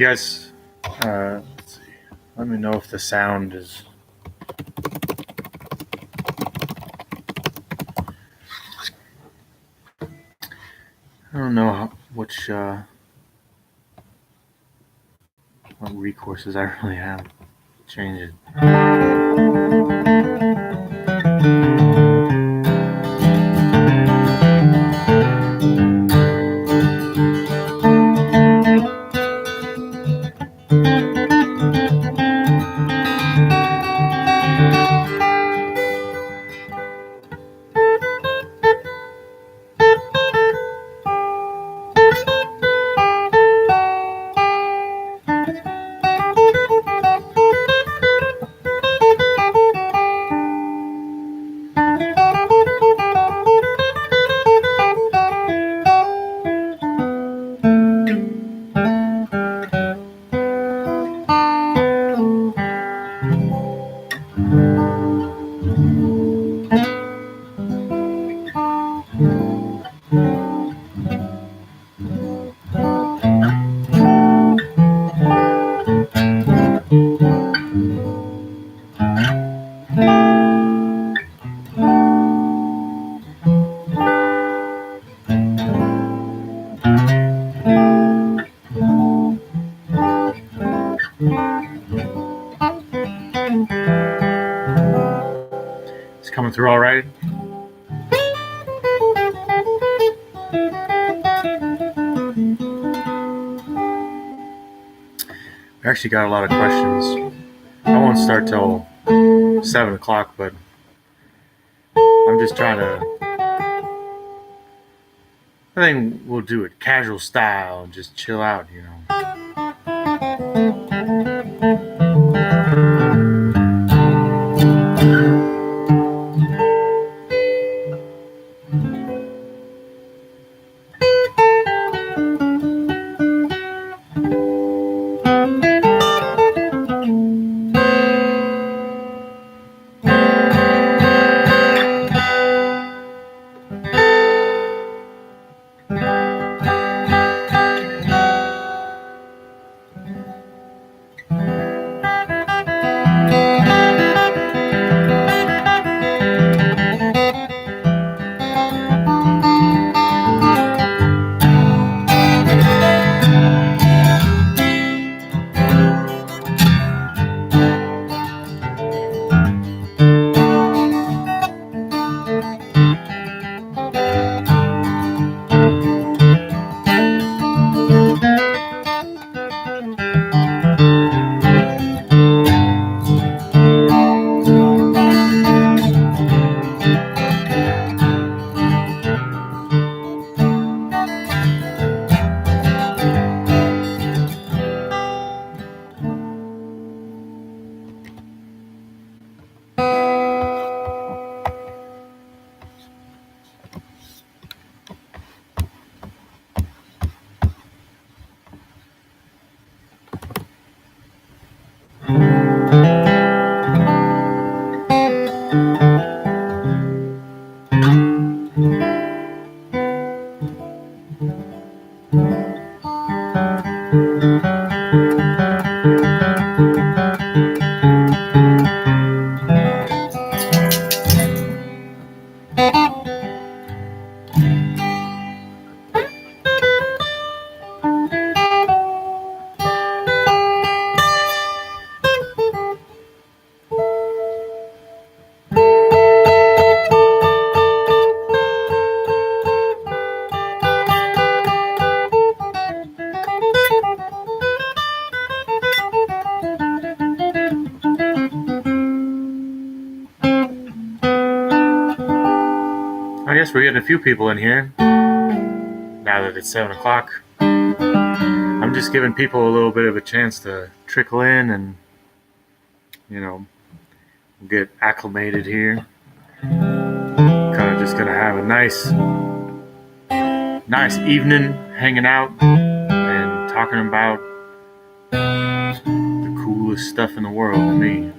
guys, let's see. Let me know if the sound is. I don't know what recourses I really have to change it. It's coming through all right. I actually got a lot of questions. I won't start till 7 o'clock, but I'm just trying to. I think we'll do it casual style and just chill out, you know. I guess we're getting a few people in here now that it's 7 o'clock. I'm just giving people a little bit of a chance to trickle in and, you know, get acclimated here. Kind of just gonna have a nice evening hanging out and talking about the coolest stuff in the world to me.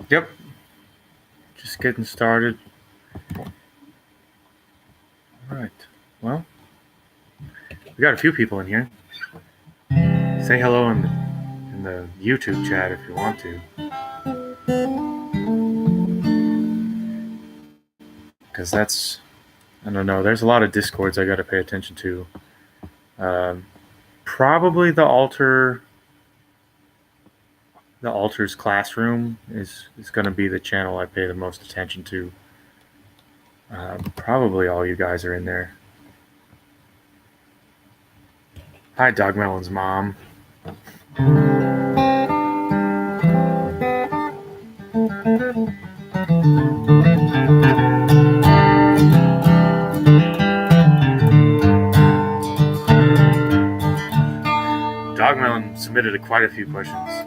Yep, just getting started. All right. Well, we got a few people in here. Say hello in the YouTube chat if you want to, because I don't know. There's a lot of discords I got to pay attention to. Probably the Altar's Classroom is going to be the channel I pay the most attention to. Probably all you guys are in there. Hi, Dogmelon's mom. Dogmelon submitted quite a few questions.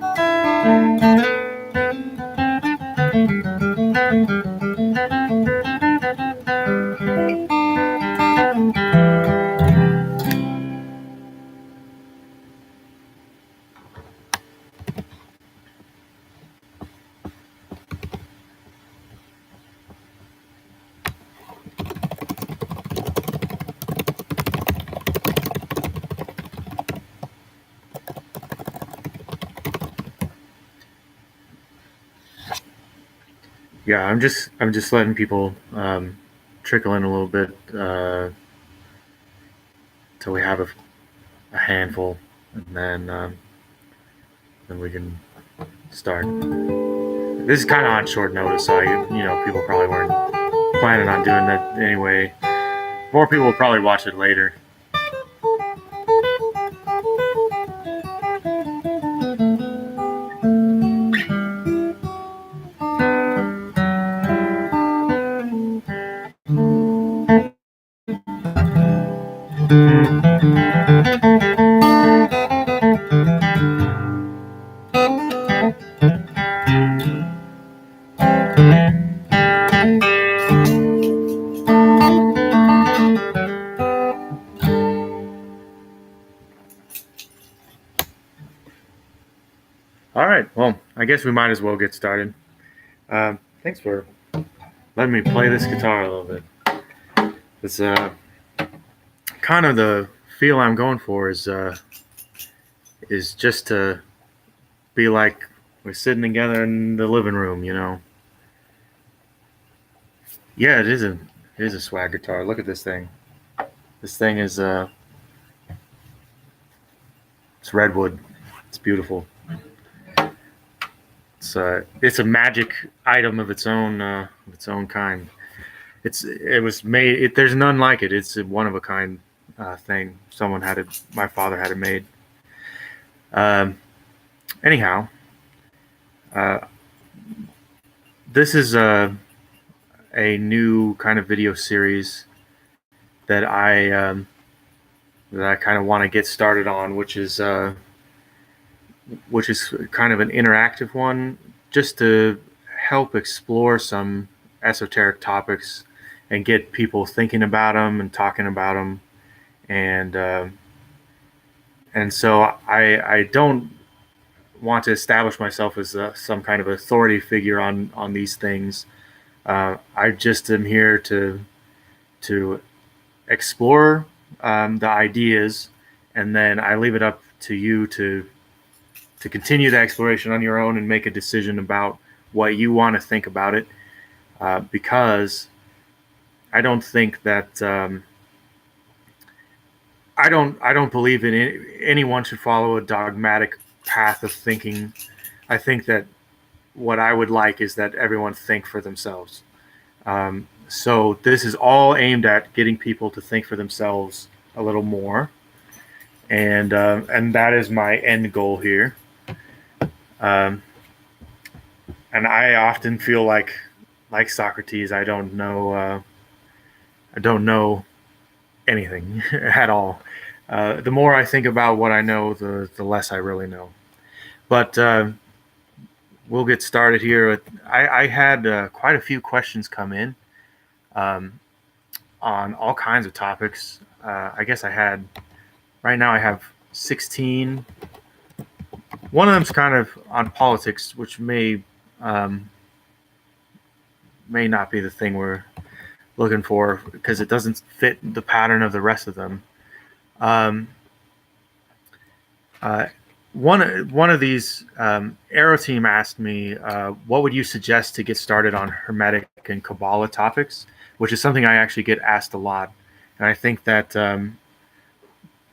Yeah, I'm just letting people trickle in a little bit till we have a handful, and then we can start. This is kind of on short notice, so people probably weren't planning on doing that anyway. More people will probably watch it later. All right, well, I guess we might as well get started. Thanks for letting me play this guitar a little bit. It's kind of the feel I'm going for is just to be like we're sitting together in the living room, Yeah, it is a swag guitar. Look at this thing. This thing is it's redwood. It's beautiful. It's a magic item of its own kind. It was made. There's none like it. It's a one of a kind thing. Someone had it. My father had it made. Anyhow, uh, this is a new kind of video series that I kind of want to get started on, which is kind of an interactive one, just to help explore some esoteric topics and get people thinking about them and talking about them, and so I don't want to establish myself as some kind of authority figure on these things. I just am here to explore the ideas, and then I leave it up to you to continue the exploration on your own and make a decision about what you want to think about it, because I don't think that I don't believe in anyone should follow a dogmatic path of thinking. I think that what I would like is that everyone think for themselves. So this is all aimed at getting people to think for themselves a little more, and that is my end goal here. And I often feel like Socrates, I don't know anything at all. The more I think about what I know, the less I really know. But we'll get started here. I had quite a few questions come in on all kinds of topics. I guess right now I have 16. One of them's kind of on politics, which may may not be the thing we're looking for because it doesn't fit the pattern of the rest of them. Um, uh, one of these Arrow team asked me, what would you suggest to get started on Hermetic and Kabbalah topics, which is something I actually get asked a lot, and I think that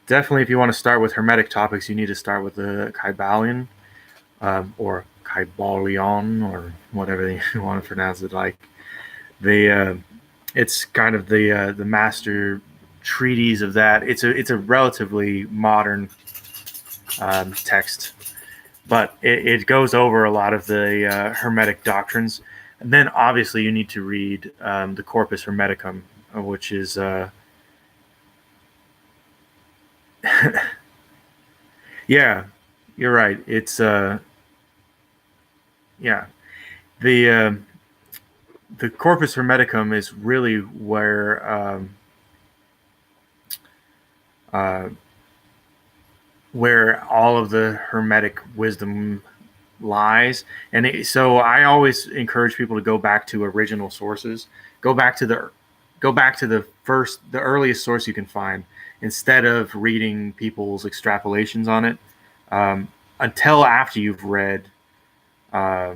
definitely if you want to start with Hermetic topics, you need to start with the Kybalion or Kybalion or whatever you want to pronounce it like. The it's kind of the master treatise of that. It's a relatively modern text, but it goes over a lot of the Hermetic doctrines. And then obviously you need to read the Corpus Hermeticum, which is yeah, you're right. It's yeah, the Corpus Hermeticum is really uh, where all of the Hermetic wisdom lies. And so I always encourage people to go back to original sources. Go back to the earliest source you can find, instead of reading people's extrapolations on it, until after you've read uh,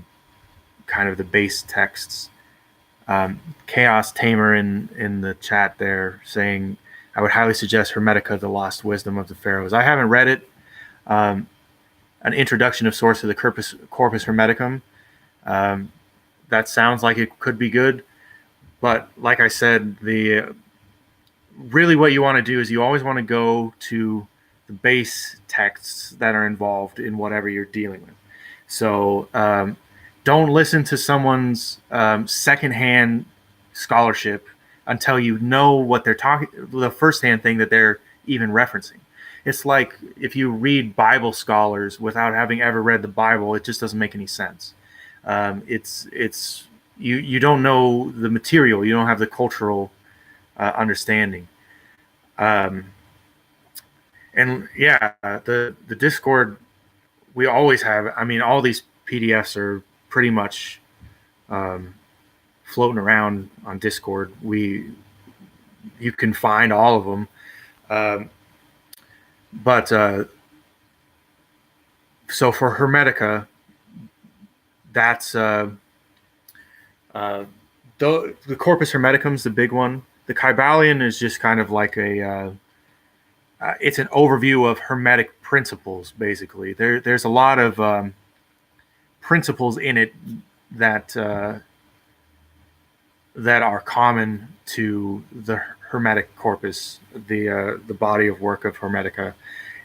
kind of the base texts. Chaos Tamer in the chat there saying, I would highly suggest Hermetica, the Lost Wisdom of the Pharaohs. I haven't read it. Um, an introduction of source to the Corpus Hermeticum. Um, that sounds like it could be good, but like I said, the really what you want to do is you always want to go to the base texts that are involved in whatever you're dealing with. So don't listen to someone's secondhand scholarship until you know what they're talking, the firsthand thing that they're even referencing. It's like if you read Bible scholars without having ever read the Bible, it just doesn't make any sense. It's you don't know the material, you don't have the cultural understanding. Um, and yeah, the Discord we always have. I mean, all these PDFs are pretty much um, floating around on Discord. You can find all of them, but so for Hermetica, that's uh, the Corpus Hermeticum is the big one. The Kybalion is just kind of like it's an overview of Hermetic principles. Basically, there's a lot of principles in it that that are common to the Hermetic corpus, the body of work of Hermetica,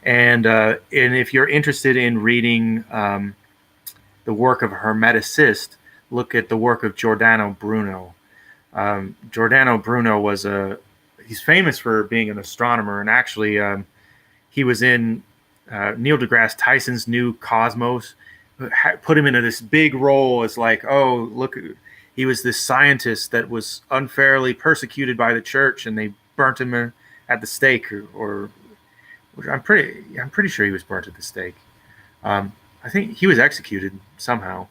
and if you're interested in reading the work of a Hermeticist, look at the work of Giordano Bruno. Giordano Bruno he's famous for being an astronomer, and actually he was in Neil deGrasse Tyson's New Cosmos, put him into this big role as like, oh, look, he was this scientist that was unfairly persecuted by the church, and they burnt him at the stake, or I'm pretty sure he was burnt at the stake. I think he was executed somehow,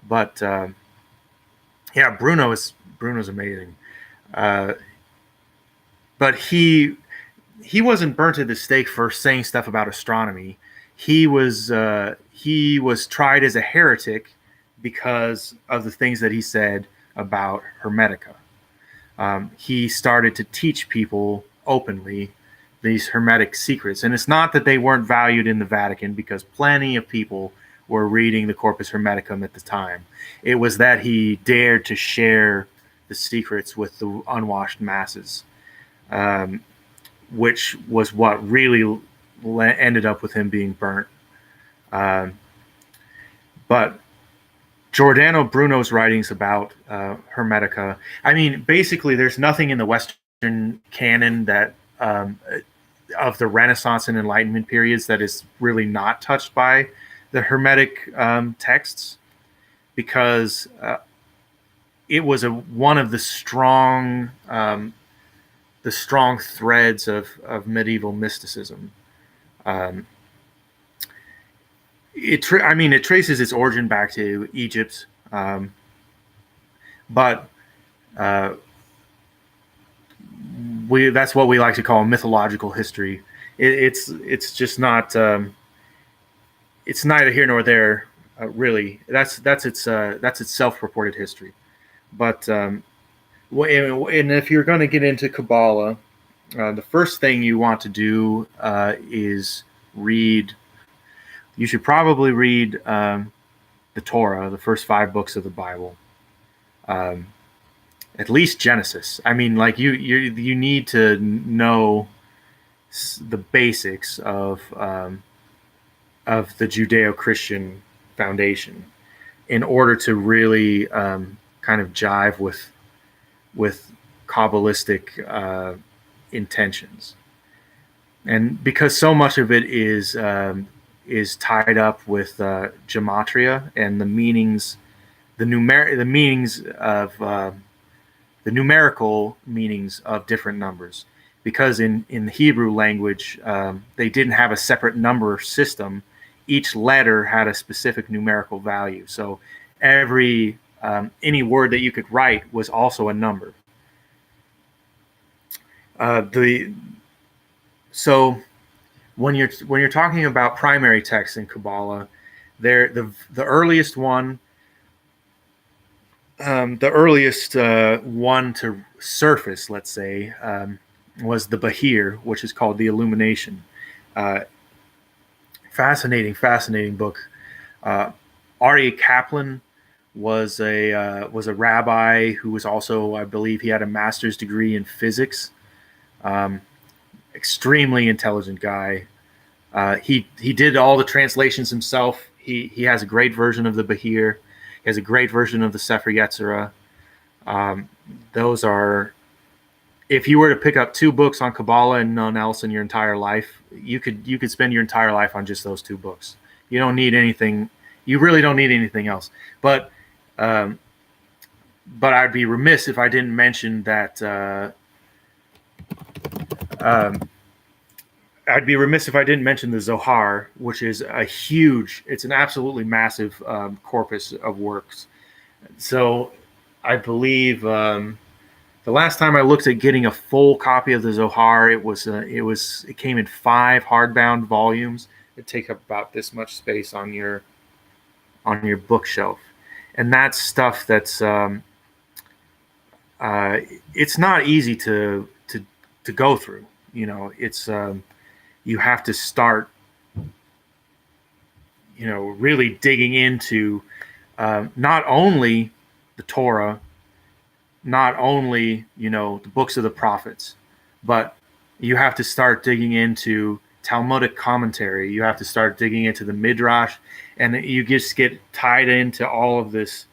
but yeah, Bruno's amazing. Uh, but he wasn't burnt at the stake for saying stuff about astronomy. He was tried as a heretic because of the things that he said about Hermetica. He started to teach people openly these Hermetic secrets, and it's not that they weren't valued in the Vatican, because plenty of people were reading the Corpus Hermeticum at the time. It was that he dared to share the secrets with the unwashed masses, um, which was what really ended up with him being burnt. Um, but Giordano Bruno's writings about Hermetica, I mean, basically, there's nothing in the Western canon that of the Renaissance and Enlightenment periods that is really not touched by the Hermetic texts, because it was one of the strong threads of medieval mysticism. Um, it traces its origin back to Egypt, but that's what we like to call mythological history. It's just not. It's neither here nor there, really. That's its self-reported history. But and if you're going to get into Kabbalah, the first thing you want to do is read. You should probably read the Torah, the first 5 books of the Bible. Um, at least Genesis. I mean, like you need to know the basics of the Judeo-Christian foundation in order to really kind of jive with Kabbalistic intentions. And because so much of it is tied up with gematria and the meanings, the meanings of the numerical meanings of different numbers. Because in the Hebrew language, they didn't have a separate number system. Each letter had a specific numerical value. So any word that you could write was also a number. So when you're talking about primary texts in Kabbalah, the earliest one, one to surface, let's say, was the Bahir, which is called the Illumination. Fascinating book. Aryeh Kaplan was a rabbi who was also, I believe, he had a master's degree in physics. Extremely intelligent guy. He did all the translations himself. He has a great version of the Bahir. He has a great version of the Sefer Yetzirah. Those are, if you were to pick up 2 books on Kabbalah and none else in your entire life, you could spend your entire life on just those 2 books. You don't need anything. You really don't need anything else. But I'd be remiss if I didn't mention that. I'd be remiss if I didn't mention the Zohar, which is it's an absolutely massive corpus of works. So I believe the last time I looked at getting a full copy of the Zohar, it came in 5 hardbound volumes. It take up about this much space on your bookshelf, and that's stuff that's it's not easy to go through. It's you have to start, really digging into not only the Torah, not only, the books of the prophets, but you have to start digging into Talmudic commentary. You have to start digging into the Midrash, and you just get tied into all of this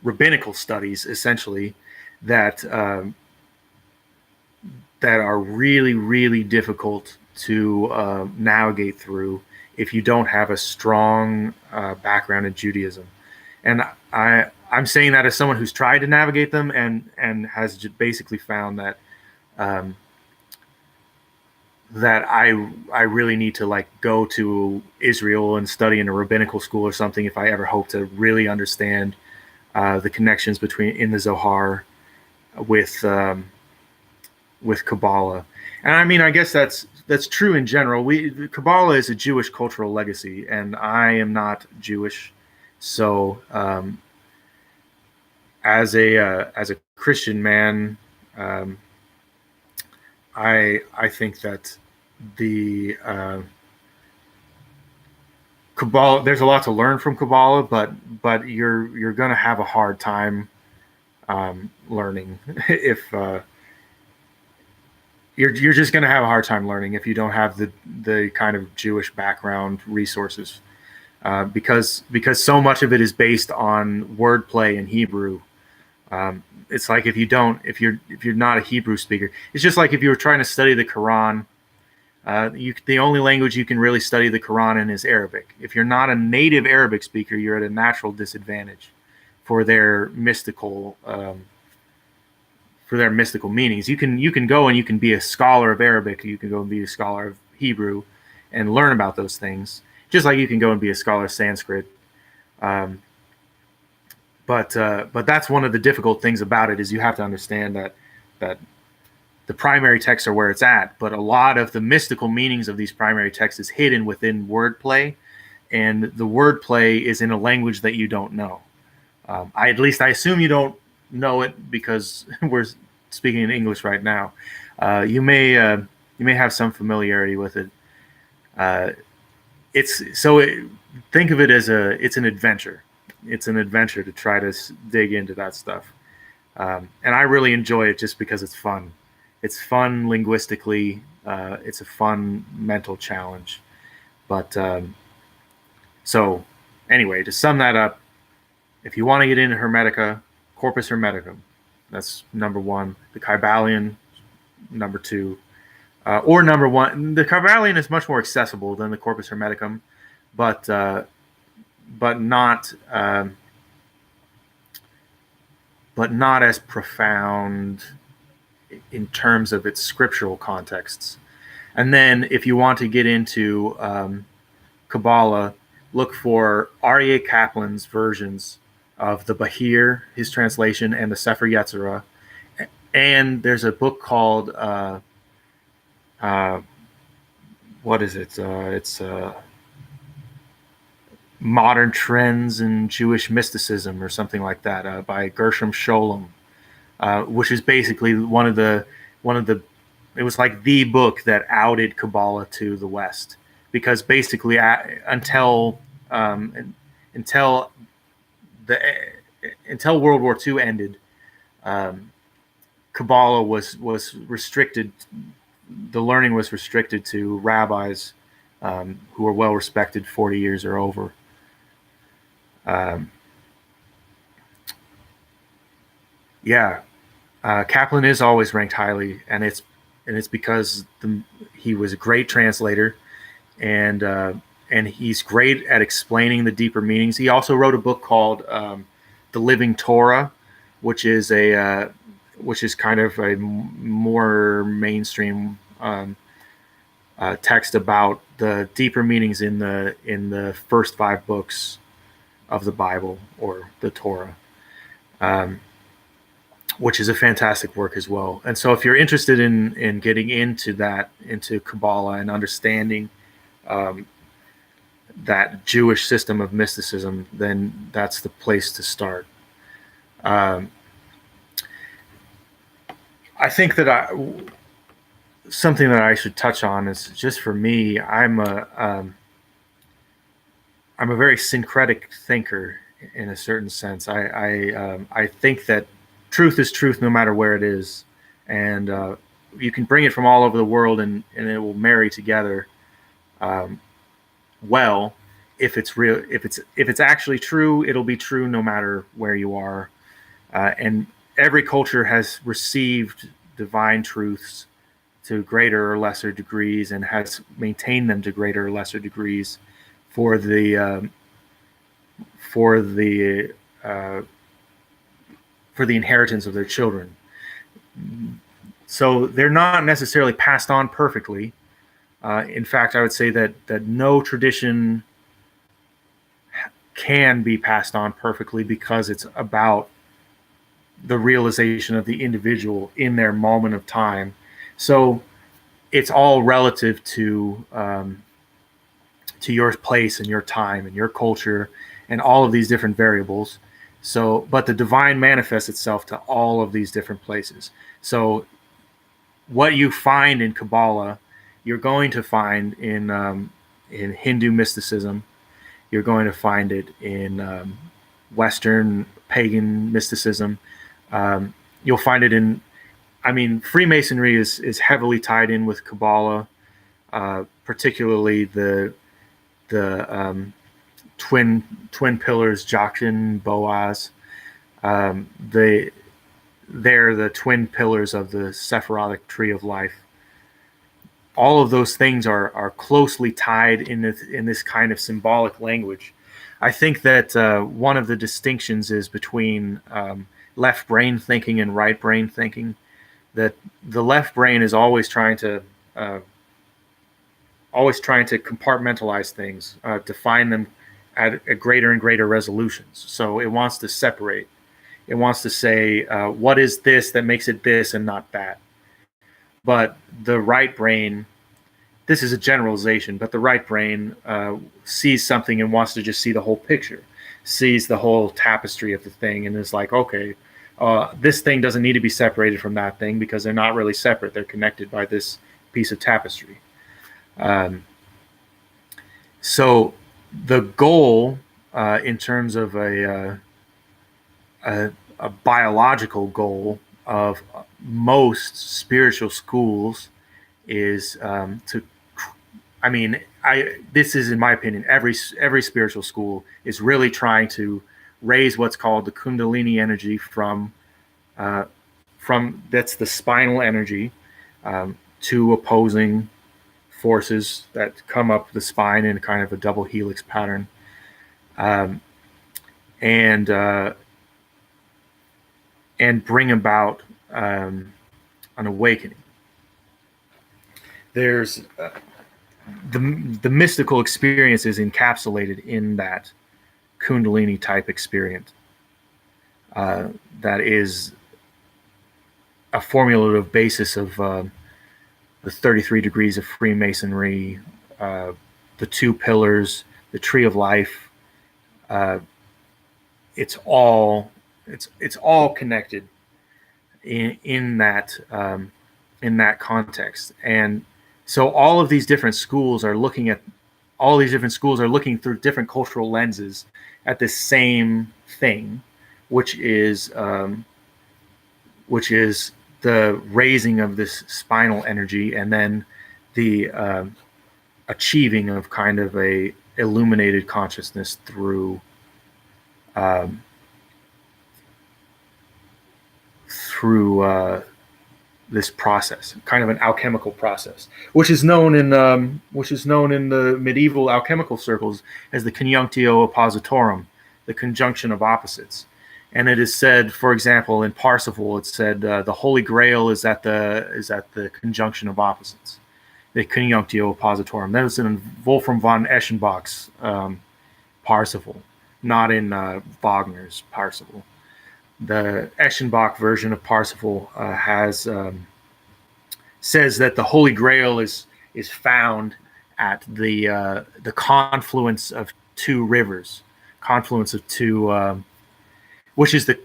rabbinical studies, essentially, that are really, really difficult to navigate through if you don't have a strong background in Judaism. And I'm saying that as someone who's tried to navigate them and has just basically found that that I really need to go to Israel and study in a rabbinical school or something if I ever hope to really understand the connections in the Zohar with Kabbalah. And I mean, I guess that's true in general. Kabbalah is a Jewish cultural legacy, and I am not Jewish, so as a Christian man, I think that the Kabbalah, there's a lot to learn from Kabbalah, but you're going to have a hard time learning if you're just going to have a hard time learning if you don't have the kind of Jewish background resources, because so much of it is based on wordplay in Hebrew. It's like if you're not a Hebrew speaker, it's just like if you were trying to study the Quran. The only language you can really study the Quran in is Arabic. If you're not a native Arabic speaker, you're at a natural disadvantage for their mystical meanings. You can go and you can be a scholar of Arabic. You can go and be a scholar of Hebrew, and learn about those things. Just like you can go and be a scholar of Sanskrit. but that's one of the difficult things about it, is you have to understand that the primary texts are where it's at, but a lot of the mystical meanings of these primary texts is hidden within wordplay, and the wordplay is in a language that you don't know. I assume you don't know it, because we're speaking in English right now. You may have some familiarity with it. Think of it as it's an adventure. It's an adventure to try to dig into that stuff, and I really enjoy it just because it's fun. It's fun linguistically. It's a fun mental challenge. But so anyway, to sum that up, if you want to get into Hermetica, Corpus Hermeticum, that's number one. The Kybalion, number two. Or number one. The Kybalion is much more accessible than the Corpus Hermeticum, but not as profound in terms of its scriptural contexts. And then if you want to get into Kabbalah, look for Aryeh Kaplan's versions of the Bahir, his translation, and the Sefer Yetzirah. And there's a book called what is it? It's Modern Trends in Jewish Mysticism, or something like that, by Gershom Scholem, which is basically one of the. It was like the book that outed Kabbalah to the West, because basically until World War II ended, Kabbalah was restricted. The learning was restricted to rabbis who were well respected, 40 years or over. Kaplan is always ranked highly, and it's because he was a great translator, and he's great at explaining the deeper meanings. He also wrote a book called The Living Torah, which is kind of a more mainstream text about the deeper meanings in the first 5 books of the Bible, or the Torah, which is a fantastic work as well. And so if you're interested in getting into Kabbalah and understanding that Jewish system of mysticism, then that's the place to start. I think that something that I should touch on is, just for me, I'm a very syncretic thinker in a certain sense. I think that truth is truth no matter where it is, and you can bring it from all over the world, and it will marry together well. If it's real, if it's actually true, it'll be true no matter where you are. And every culture has received divine truths to greater or lesser degrees, and has maintained them to greater or lesser degrees for the inheritance of their children. So they're not necessarily passed on perfectly. In fact, I would say that no tradition can be passed on perfectly, because it's about the realization of the individual in their moment of time. So it's all relative to your place and your time and your culture and all of these different variables. So, but the divine manifests itself to all of these different places. So what you find in Kabbalah, you're going to find in Hindu mysticism. You're going to find it in Western pagan mysticism. You'll find it in, Freemasonry is heavily tied in with Kabbalah, particularly the twin pillars, Jachin, Boaz. They're the twin pillars of the Sephirotic tree of life. All of those things are closely tied in this kind of symbolic language. I think that one of the distinctions is between left brain thinking and right brain thinking. That the left brain is always trying to compartmentalize things, define them at greater and greater resolutions. So it wants to separate. It wants to say, what is this that makes it this and not that? But the right brain, this is a generalization, but the right brain sees something and wants to just see the whole picture, sees the whole tapestry of the thing, and is like, okay, this thing doesn't need to be separated from that thing because they're not really separate. They're connected by this piece of tapestry. So the goal, in terms of a biological goal of most spiritual schools, is to. I mean, this is, in my opinion, every spiritual school is really trying to raise what's called the Kundalini energy from that's the spinal energy, to opposing forces that come up the spine in kind of a double helix pattern, and bring about an awakening. There's the mystical experience is encapsulated in that Kundalini type experience. That is a formulative basis of the 33 degrees of Freemasonry, the two pillars, the tree of life. It's all connected in that context. And so all these different schools are looking through different cultural lenses at this same thing, which is the raising of this spinal energy, and then the achieving of kind of a illuminated consciousness through this process, kind of an alchemical process, which is known in the medieval alchemical circles as the conjunctio oppositorum, the conjunction of opposites. And it is said, for example, in Parsifal, it's said the Holy Grail is at the conjunction of opposites, the conjunctio oppositorum. That was in Wolfram von Eschenbach's Parsifal, not in Wagner's Parsifal. The Eschenbach version of Parsifal says that the Holy Grail is found at the confluence of two rivers, which is the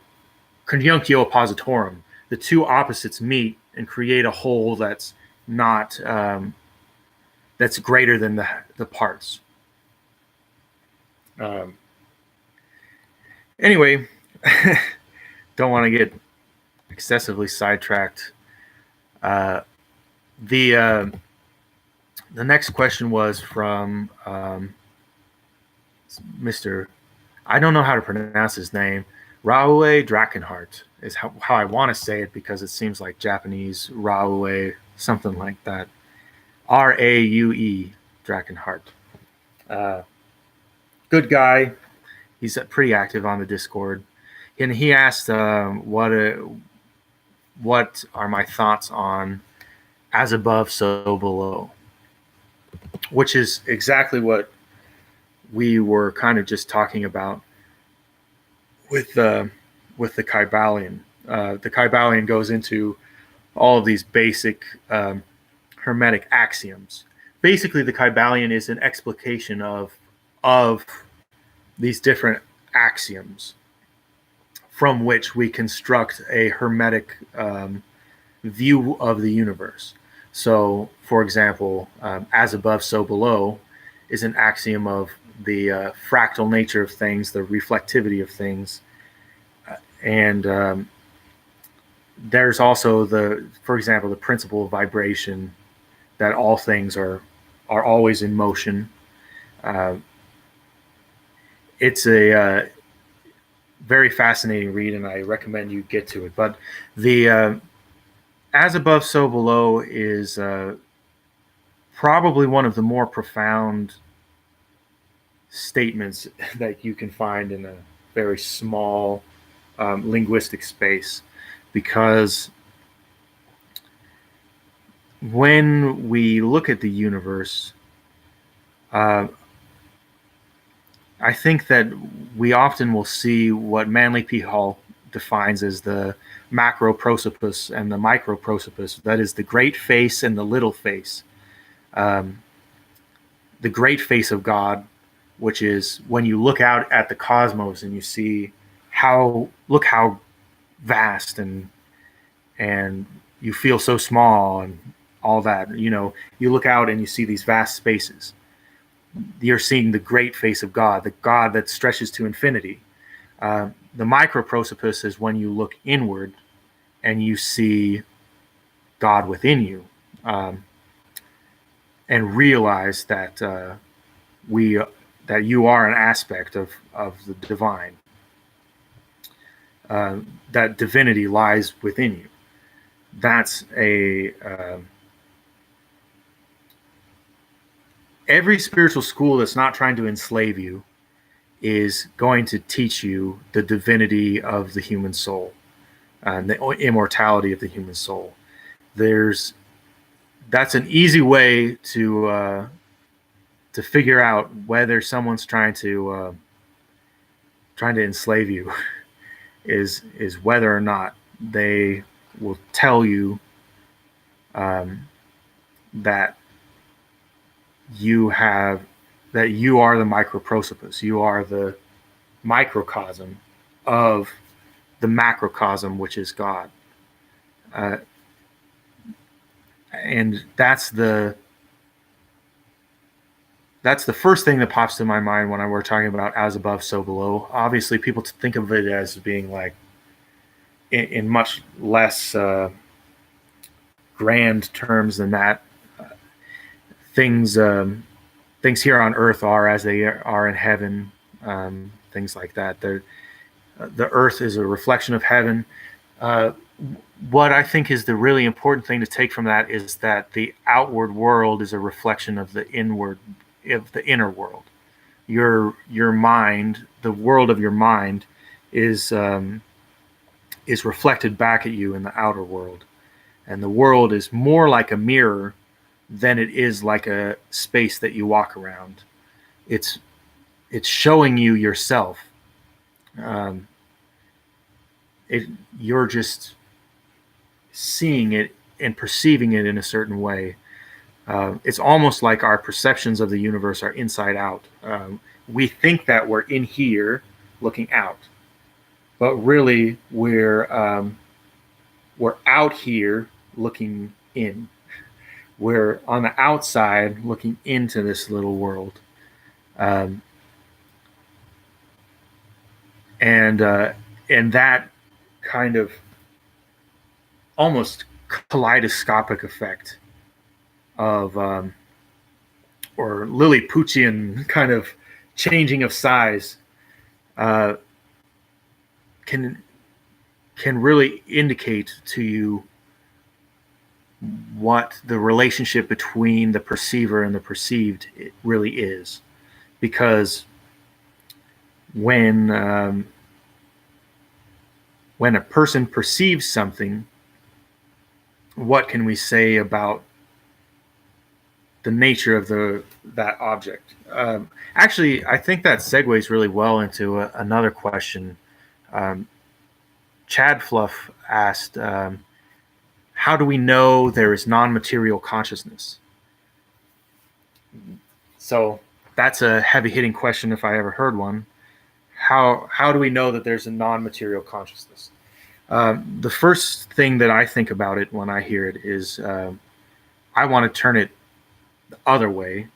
conjunctio oppositorum. The two opposites meet and create a whole that's not that's greater than the parts. Anyway. Don't want to get excessively sidetracked. The next question was from Mr. I don't know how to pronounce his name. Raue Drakenhart is how I want to say it, because it seems like Japanese. Raue, something like that. Raue Drakenhart. Good guy. He's pretty active on the Discord. And he asked, what are my thoughts on as above, so below, which is exactly what we were kind of just talking about with the Kybalion. The Kybalion goes into all of these basic Hermetic axioms. Basically, the Kybalion is an explication of these different axioms, from which we construct a Hermetic view of the universe. So, for example, as above, so below is an axiom of the fractal nature of things, the reflectivity of things. And there's also for example, the principle of vibration, that all things are always in motion. It's a very fascinating read, and I recommend you get to it. But the as above, so below is probably one of the more profound statements that you can find in a very small linguistic space, because when we look at the universe, I think that we often will see what Manly P. Hall defines as the macroprosopus and the microprosopus. That is the great face and the little face. Um, the great face of God, which is when you look out at the cosmos and you see look how vast and you feel so small and all that. You look out and you see these vast spaces. You're seeing the great face of God, the God that stretches to infinity. The microprosopus is when you look inward and you see God within you, and realize that that you are an aspect of the divine. That divinity lies within you. That's every spiritual school that's not trying to enslave you is going to teach you the divinity of the human soul and the immortality of the human soul. That's an easy way to figure out whether someone's trying to enslave you is whether or not they will tell you that you are the microprosopus. You are the microcosm of the macrocosm, which is God. And that's the first thing that pops to my mind when we're talking about as above, so below. Obviously, people think of it as being like in much less grand terms than that. Things here on earth are as they are in heaven. Things like that. The earth is a reflection of heaven. What I think is the really important thing to take from that is that the outward world is a reflection of the inner world. Your mind, the world of your mind, is reflected back at you in the outer world, and the world is more like a mirror than it is like a space that you walk around. It's showing you yourself. You're just seeing it and perceiving it in a certain way. It's almost like our perceptions of the universe are inside out. We think that we're in here looking out, but really we're out here looking in. We're on the outside looking into this little world. And that kind of almost kaleidoscopic effect of or Lilliputian kind of changing of size can really indicate to you what the relationship between the perceiver and the perceived really is. Because when a person perceives something, what can we say about the nature of that object? Actually, I think that segues really well into another question. Chad Fluff asked, how do we know there is non-material consciousness? So that's a heavy-hitting question if I ever heard one. How do we know that there's a non-material consciousness? The first thing that I think about it when I hear it is I want to turn it the other way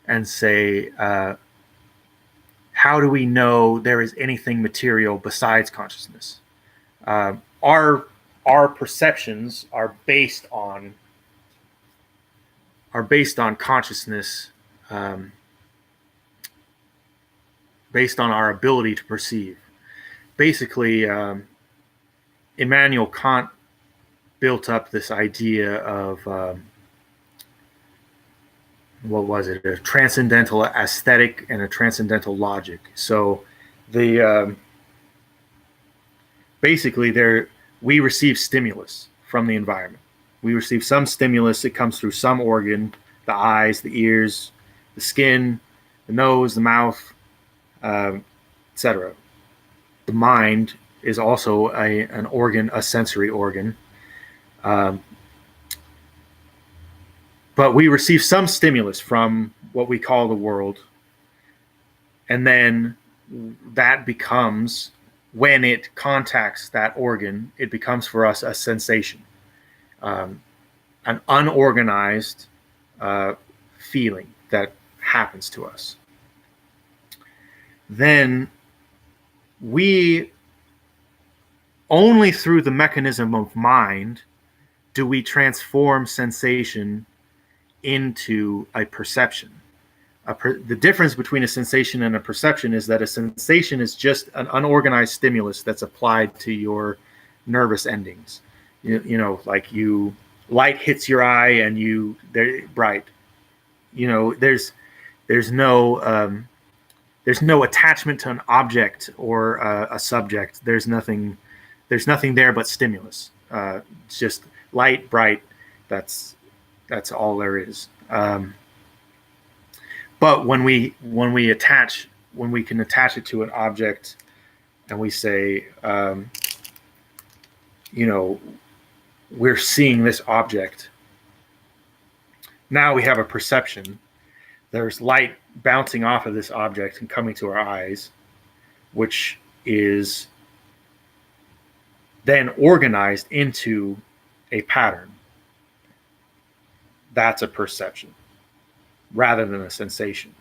and say, how do we know there is anything material besides consciousness? Our perceptions are based on consciousness, based on our ability to perceive. Basically, Immanuel Kant built up this idea of what was it? A transcendental aesthetic and a transcendental logic. So basically we receive stimulus from the environment. We receive some stimulus. It comes through some organ: the eyes, the ears, the skin, the nose, the mouth, etc. The mind is also an organ, a sensory organ. Um, but we receive some stimulus from what we call the world, and then that becomes, when it contacts that organ, it becomes for us a sensation, um, an unorganized uh, feeling that happens to us. Then we, only through the mechanism of mind do we transform sensation into a perception. The difference between a sensation and a perception is that a sensation is just an unorganized stimulus that's applied to your nervous endings. Like light hits your eye and they're bright. There's no attachment to an object or a subject. There's nothing there but stimulus. It's just light, bright. That's all there is. But when we can attach it to an object, and we say, we're seeing this object. Now we have a perception. There's light bouncing off of this object and coming to our eyes, which is then organized into a pattern. That's a perception rather than a sensation.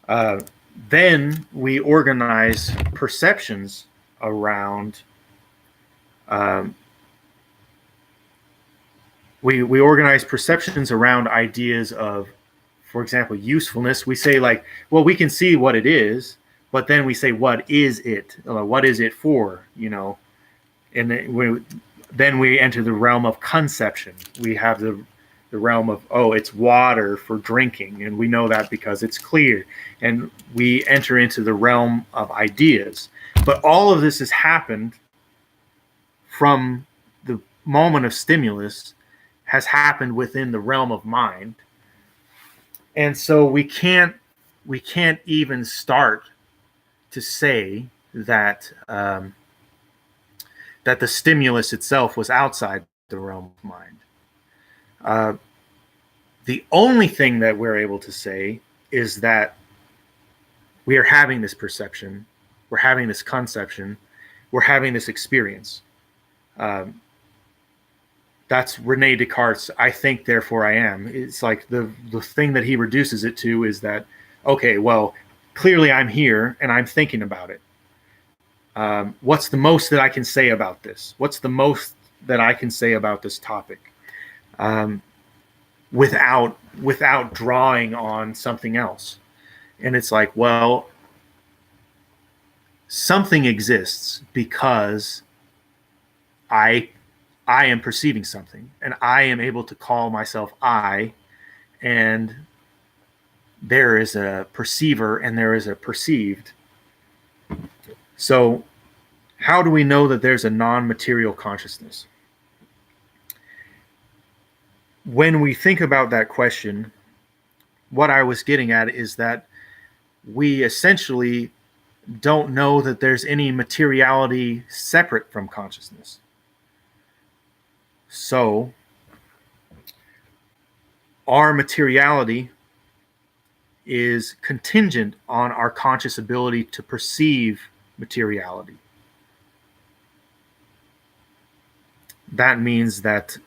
Then we organize perceptions around we organize perceptions around ideas of, for example, usefulness. We say, like, well, we can see what it is, but then we say, what is it? What is it for? And then we enter the realm of conception. We have the realm of, it's water for drinking, and we know that because it's clear. And we enter into the realm of ideas. But all of this has happened from the moment of stimulus, has happened within the realm of mind. And so we can't even start to say that that the stimulus itself was outside the realm of mind. The only thing that we're able to say is that we are having this perception, we're having this conception, we're having this experience. That's Rene Descartes' "I think, therefore I am." It's like the thing that he reduces it to is that, okay, well, clearly I'm here and I'm thinking about it. What's the most that I can say about this? What's the most that I can say about this topic? Without drawing on something else. And it's like, well, something exists because I am perceiving something, and I am able to call myself I, and there is a perceiver and there is a perceived. So how do we know that there's a non-material consciousness? When we think about that question, what I was getting at is that we essentially don't know that there's any materiality separate from consciousness. So our materiality is contingent on our conscious ability to perceive materiality. That means that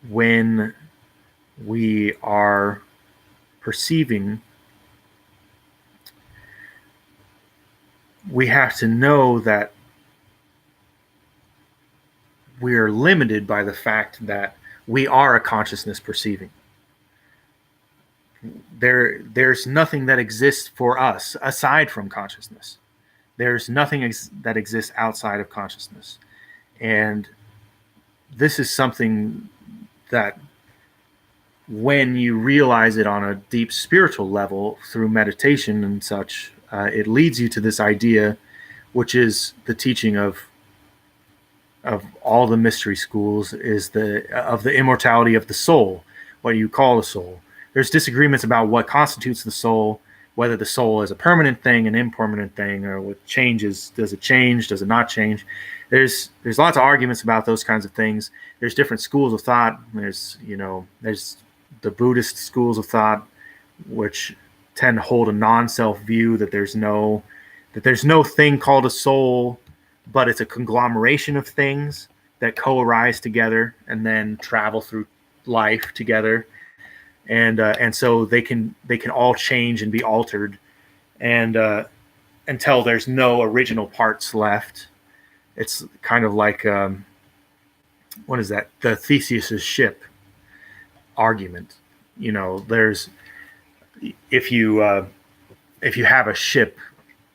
when we are perceiving, we have to know that we are limited by the fact that we are a consciousness perceiving. There's nothing that exists for us aside from consciousness. There's nothing that exists outside of consciousness. And this is something that, when you realize it on a deep spiritual level through meditation and such, it leads you to this idea, which is the teaching of all the mystery schools, is the immortality of the soul, what you call the soul. There's disagreements about what constitutes the soul, whether the soul is a permanent thing, an impermanent thing, or what changes. Does it change? Does it not change? There's lots of arguments about those kinds of things. There's different schools of thought. There's the Buddhist schools of thought, which tend to hold a non-self view that there's no thing called a soul, but it's a conglomeration of things that co-arise together and then travel through life together, and so they can all change and be altered, and until there's no original parts left. It's kind of like what is that? The Theseus's ship argument. There's if you have a ship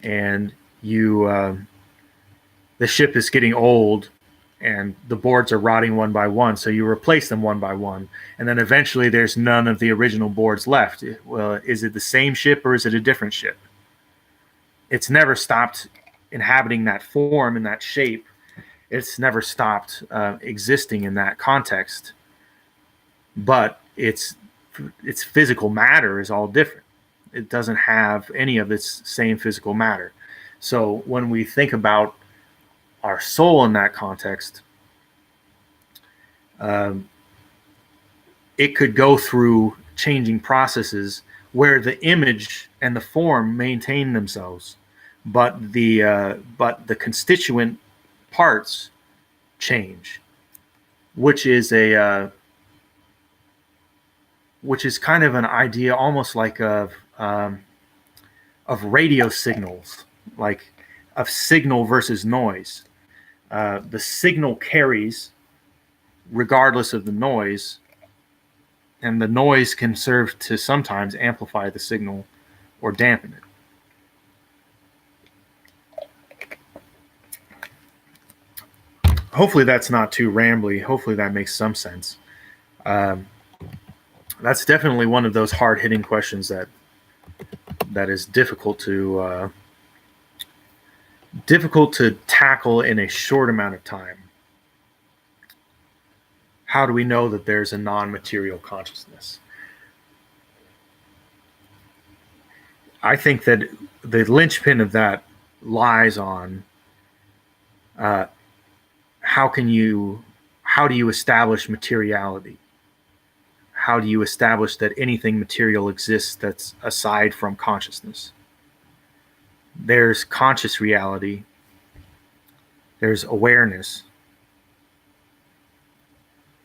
and the ship is getting old and the boards are rotting one by one, so you replace them one by one, and then eventually there's none of the original boards left. Well, is it the same ship or is it a different ship? It's never stopped inhabiting that form and that shape. It's never stopped existing in that context, but its physical matter is all different. It doesn't have any of its same physical matter. So when we think about our soul in that context, it could go through changing processes where the image and the form maintain themselves, but the constituent parts change, which is kind of an idea almost like of radio signals, like of signal versus noise. The signal carries regardless of the noise, and the noise can serve to sometimes amplify the signal or dampen it. Hopefully that's not too rambly. Hopefully that makes some sense. That's definitely one of those hard-hitting questions that is difficult to tackle in a short amount of time. How do we know that there's a non-material consciousness? I think that the linchpin of that lies on how do you establish materiality? How do you establish that anything material exists that's aside from consciousness? There's conscious reality. There's awareness.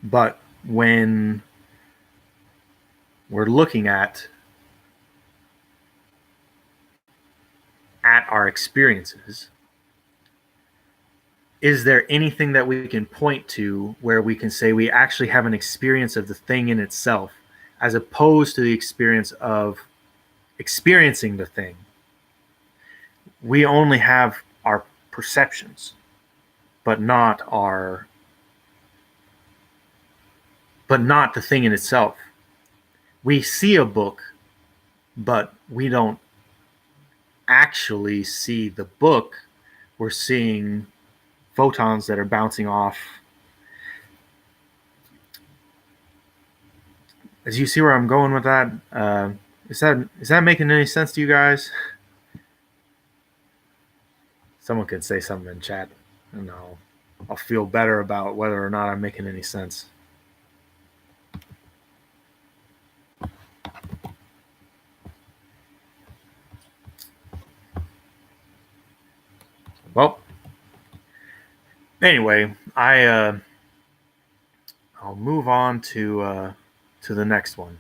But when we're looking at our experiences, is there anything that we can point to where we can say we actually have an experience of the thing in itself, as opposed to the experience of experiencing the thing? We only have our perceptions, but not the thing in itself. We see a book, but we don't actually see the book. We're seeing photons that are bouncing off. As you see where I'm going with that, is that making any sense to you guys? Someone could say something in chat, and I'll feel better about whether or not I'm making any sense. Well, anyway, I'll move on to the next one.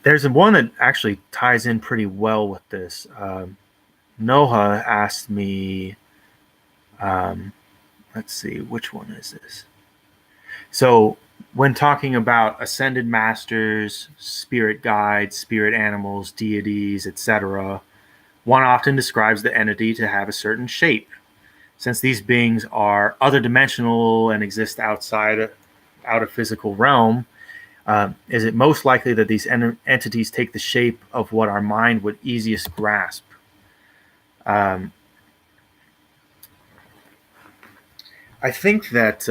There's one that actually ties in pretty well with this. Noah asked me, let's see, which one is this? So when talking about ascended masters, spirit guides, spirit animals, deities, etc., one often describes the entity to have a certain shape. Since these beings are other dimensional and exist out of physical realm, is it most likely that these entities take the shape of what our mind would easiest grasp? I think that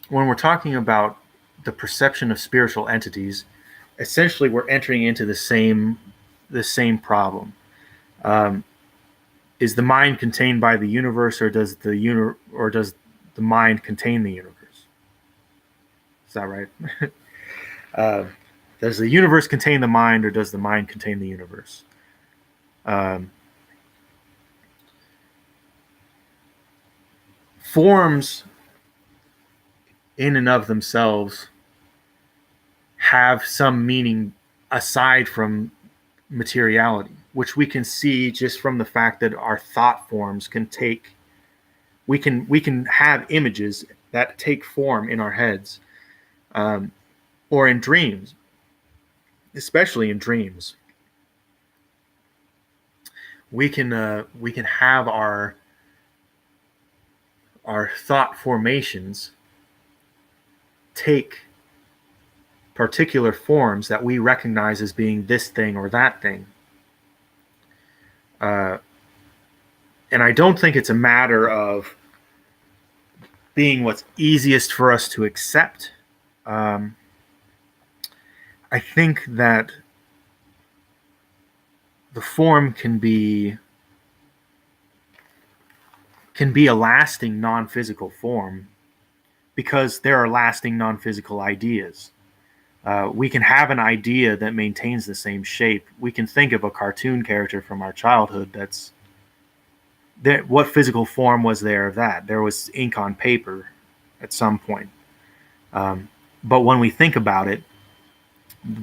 when we're talking about the perception of spiritual entities, essentially we're entering into the same problem. Is the mind contained by the universe, or does the mind contain the universe? Is that right? Does the universe contain the mind, or does the mind contain the universe? Forms in and of themselves have some meaning aside from materiality, which we can see just from the fact that our thought forms can take, we can have images that take form in our heads, or in dreams, especially in dreams. We can have our thought formations take particular forms that we recognize as being this thing or that thing. And I don't think it's a matter of being what's easiest for us to accept. I think that the form can be a lasting non-physical form, because there are lasting non-physical ideas. We can have an idea that maintains the same shape. We can think of a cartoon character from our childhood that's there. What physical form was there of that? There was ink on paper at some point. But when we think about it,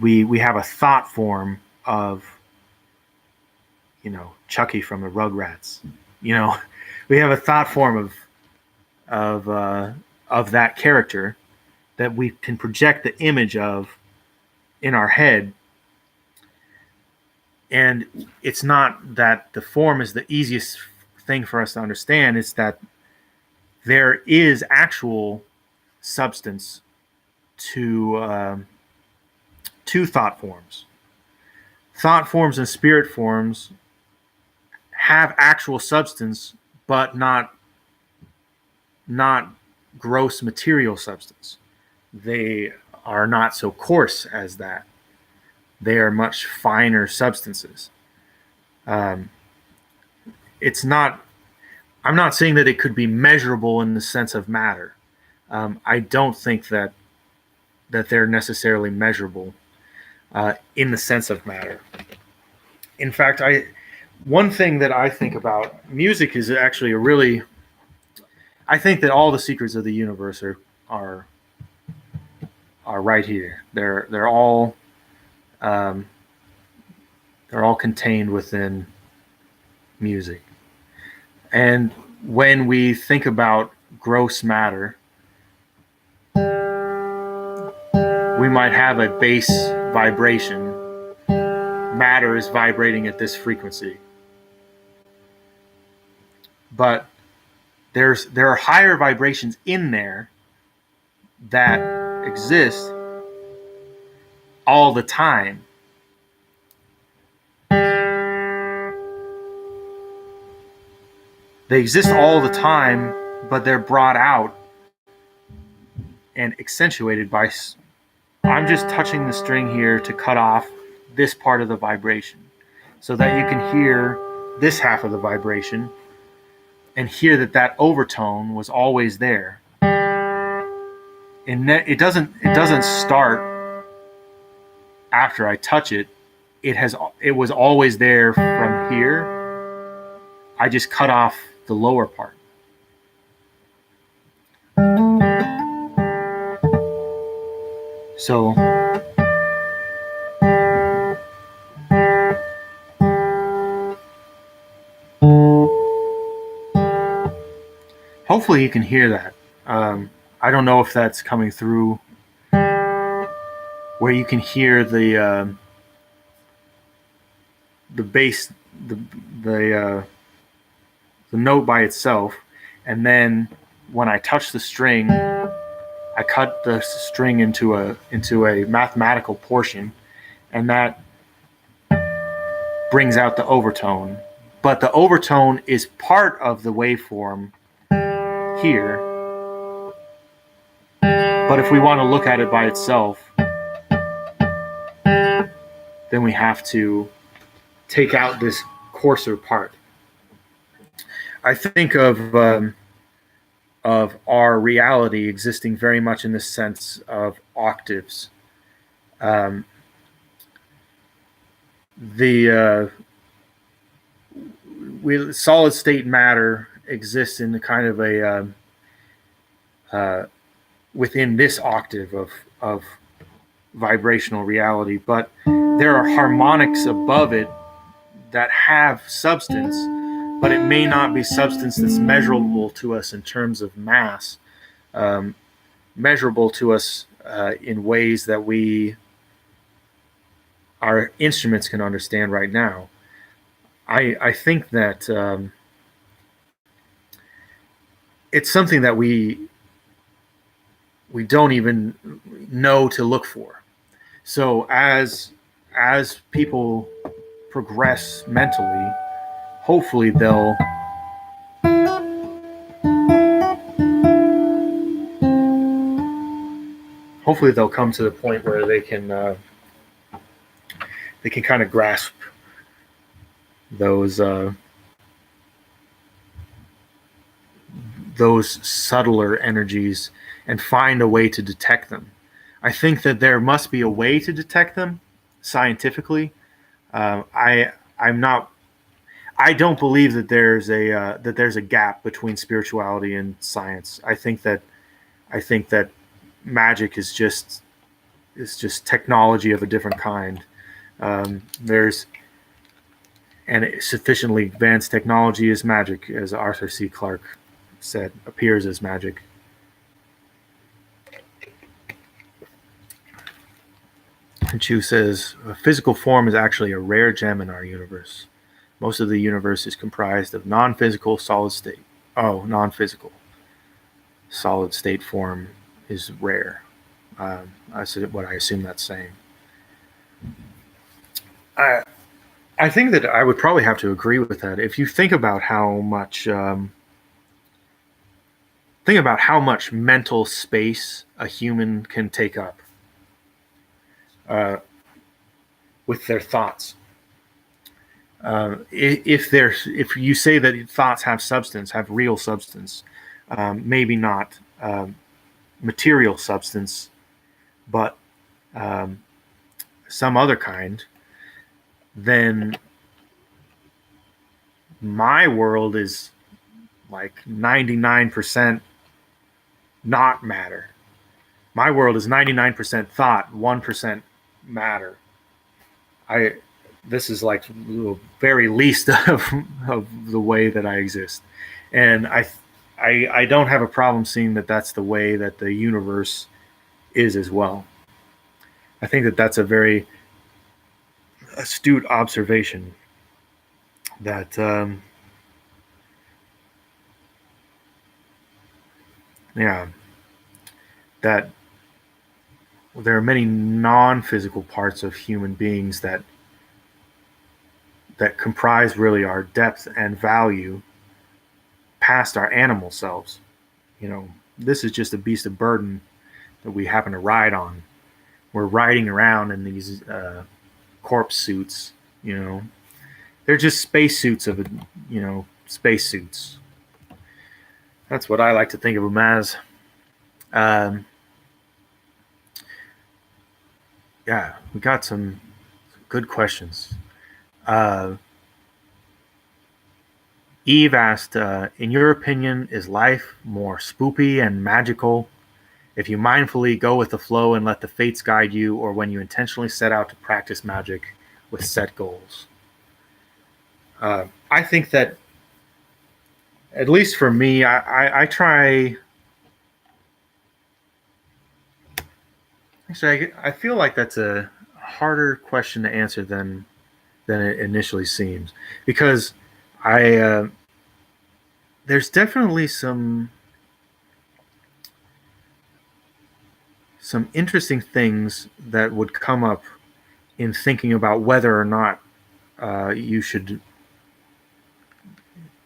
we have a thought form of, Chucky from the Rugrats. We have a thought form of that character that we can project the image of in our head. And it's not that the form is the easiest thing for us to understand. It's that there is actual substance to thought forms. Thought forms and spirit forms have actual substance, but not gross material substance. They are not so coarse as that. They are much finer substances. It's not. I'm not saying that it could be measurable in the sense of matter. I don't think that they're necessarily measurable in the sense of matter. In fact, one thing that I think about music is actually I think that all the secrets of the universe are right here. They're all contained within music. And when we think about gross matter, we might have a bass vibration. Matter is vibrating at this frequency. But there are higher vibrations in there that exist all the time. They exist all the time, but they're brought out and accentuated by... I'm just touching the string here to cut off this part of the vibration so that you can hear this half of the vibration and hear that overtone was always there. And it doesn't start after I touch it. It was always there from here. I just cut off the lower part. So hopefully you can hear that. I don't know if that's coming through where you can hear the bass, the note by itself, and then when I touch the string, I cut the string into a mathematical portion, and that brings out the overtone. But the overtone is part of the waveform here. But if we want to look at it by itself, then we have to take out this coarser part. I think of our reality existing very much in the sense of octaves. Um, the solid state matter exists in the kind of a within this octave of vibrational reality, but there are harmonics above it that have substance, but it may not be substance that's measurable to us in terms of mass, measurable to us in ways that our instruments can understand right now. I think that it's something that we don't even know to look for. So as people progress mentally, hopefully they'll come to the point where they can kind of grasp those subtler energies and find a way to detect them. I think that there must be a way to detect them scientifically. I'm not. I don't believe that there's a gap between spirituality and science. I think that magic is just technology of a different kind. There's and sufficiently advanced technology is magic, as Arthur C. Clarke said, appears as magic. And Chu says, a physical form is actually a rare gem in our universe. Most of the universe is comprised of non-physical solid state. Oh, non-physical. Solid state form is rare. That's what I assume that's saying. I think that I would probably have to agree with that. If you think about how much mental space a human can take up with their thoughts. If you say that thoughts have substance, have real substance, maybe not material substance, but some other kind, then my world is like 99% not matter. My world is 99% thought, 1% matter. This is like the very least of the way that I exist, and I don't have a problem seeing that that's the way that the universe is as well. I think that that's a very astute observation. That that there are many non-physical parts of human beings that comprise really our depth and value past our animal selves. This is just a beast of burden that we happen to ride on. We're riding around in these corpse suits. They're just space suits of space suits. That's what I like to think of them as. Yeah, we got some good questions. Eve asked, in your opinion, is life more spoopy and magical if you mindfully go with the flow and let the fates guide you, or when you intentionally set out to practice magic with set goals? I think that, at least for me, I try. Actually, I feel like that's a harder question to answer than it initially seems, because there's definitely some interesting things that would come up in thinking about whether or not you should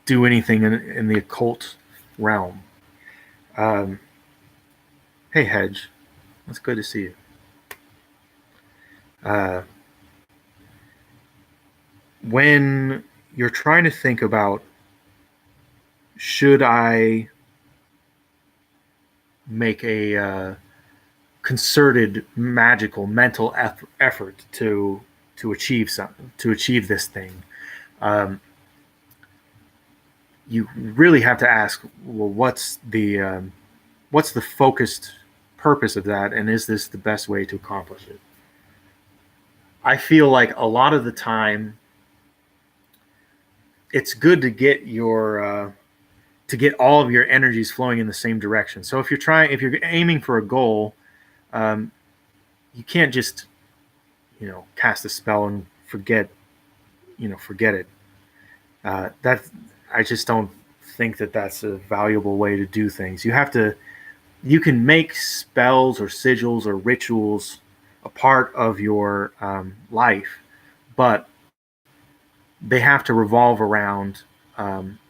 do anything in the occult realm. Hey, Hedge. It's good to see you. Uh, when you're trying to think about, should I make a concerted, magical, mental effort to achieve something, to achieve this thing, um, you really have to ask, well, what's the focused purpose of that, and is this the best way to accomplish it? I feel like a lot of the time, it's good to get all of your energies flowing in the same direction. So if you're aiming for a goal, um, you can't just cast a spell and forget it. That I just don't think that that's a valuable way to do things. You can make spells or sigils or rituals a part of your life, but they have to revolve around um,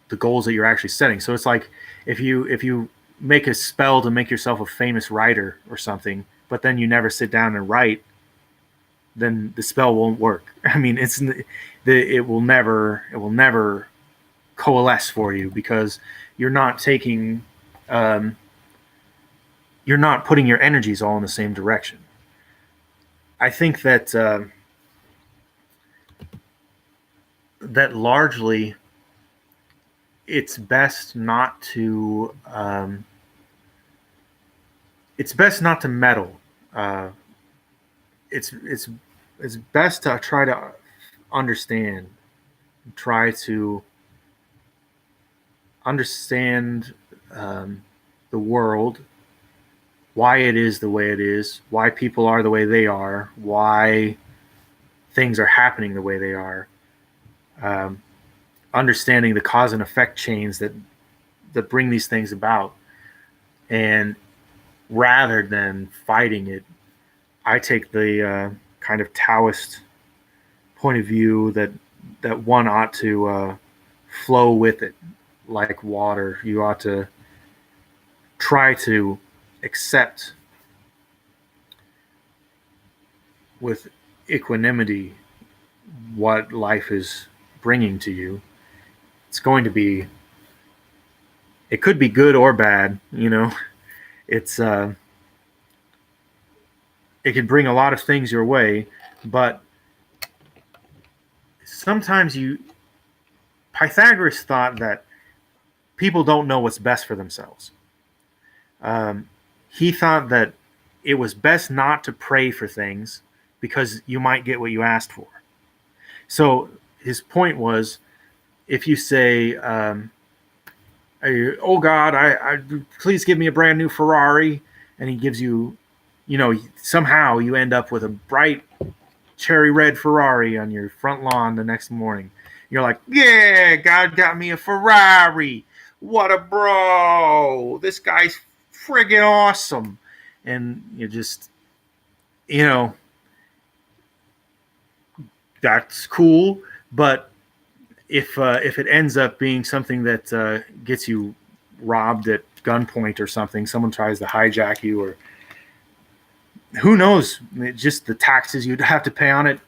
the goals that you're actually setting. So it's like if you make a spell to make yourself a famous writer or something, but then you never sit down and write, then the spell won't work. I mean, it will never coalesce for you because you're not taking um, you're not putting your energies all in the same direction. I think that largely it's best not to meddle. Uh, it's it's best to try to understand, try to understand the world, why it is the way it is, why people are the way they are, why things are happening the way they are. Um, Understanding the cause and effect chains that bring these things about, and rather than fighting it, I take the kind of Taoist point of view that one ought to flow with it like water. You ought to try to accept with equanimity what life is bringing to you. It's going to be, it could be good or bad, It's it can bring a lot of things your way, but sometimes you Pythagoras thought that people don't know what's best for themselves. Um, he thought that it was best not to pray for things because you might get what you asked for. So his point was, if you say, "Oh God, I please give me a brand new Ferrari," and he gives you, somehow you end up with a bright cherry red Ferrari on your front lawn the next morning. You're like, "Yeah, God got me a Ferrari. What a bro! This guy's friggin' awesome." And you just, you know, that's cool. But if it ends up being something that gets you robbed at gunpoint or something, someone tries to hijack you, or who knows, just the taxes you'd have to pay on it,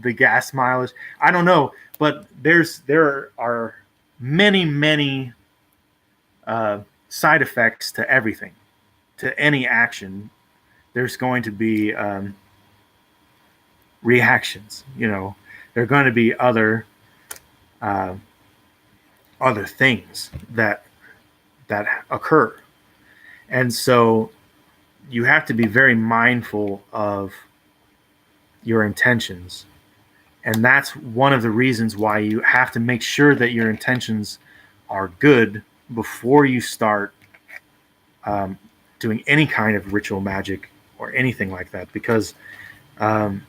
the gas mileage, I don't know. But there are many uh, side effects to everything, to any action. There's going to be reactions. There are going to be uh, other things that occur, and so you have to be very mindful of your intentions. And that's one of the reasons why you have to make sure that your intentions are good before you start um, doing any kind of ritual magic or anything like that. Um,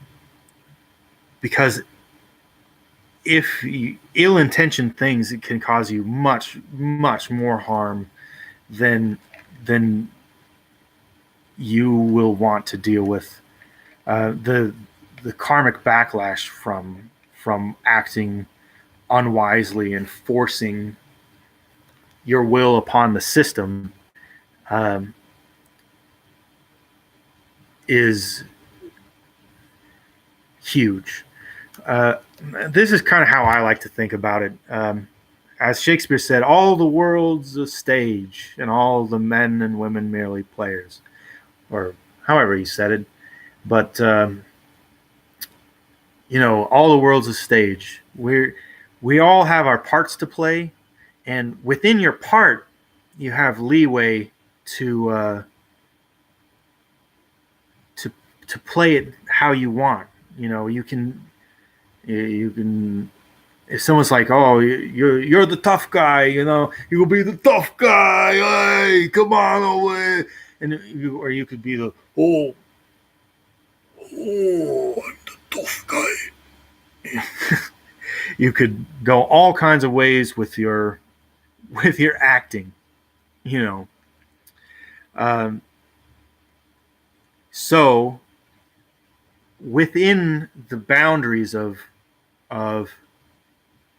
because if ill-intentioned things, it can cause you much more harm than than you will want to deal with. The karmic backlash from acting unwisely and forcing your will upon the system um, is huge. Uh, this is kind of how I like to think about it. As Shakespeare said, all the world's a stage, and all the men and women merely players, or however he said it. But all the world's a stage. We all have our parts to play, and within your part, you have leeway to to to play it how you want. You can. If someone's like, "Oh, you're the tough guy," you will be the tough guy. Hey, come on away, or you could be the I'm the tough guy. You could go all kinds of ways with your acting, you know. Um, so within the boundaries of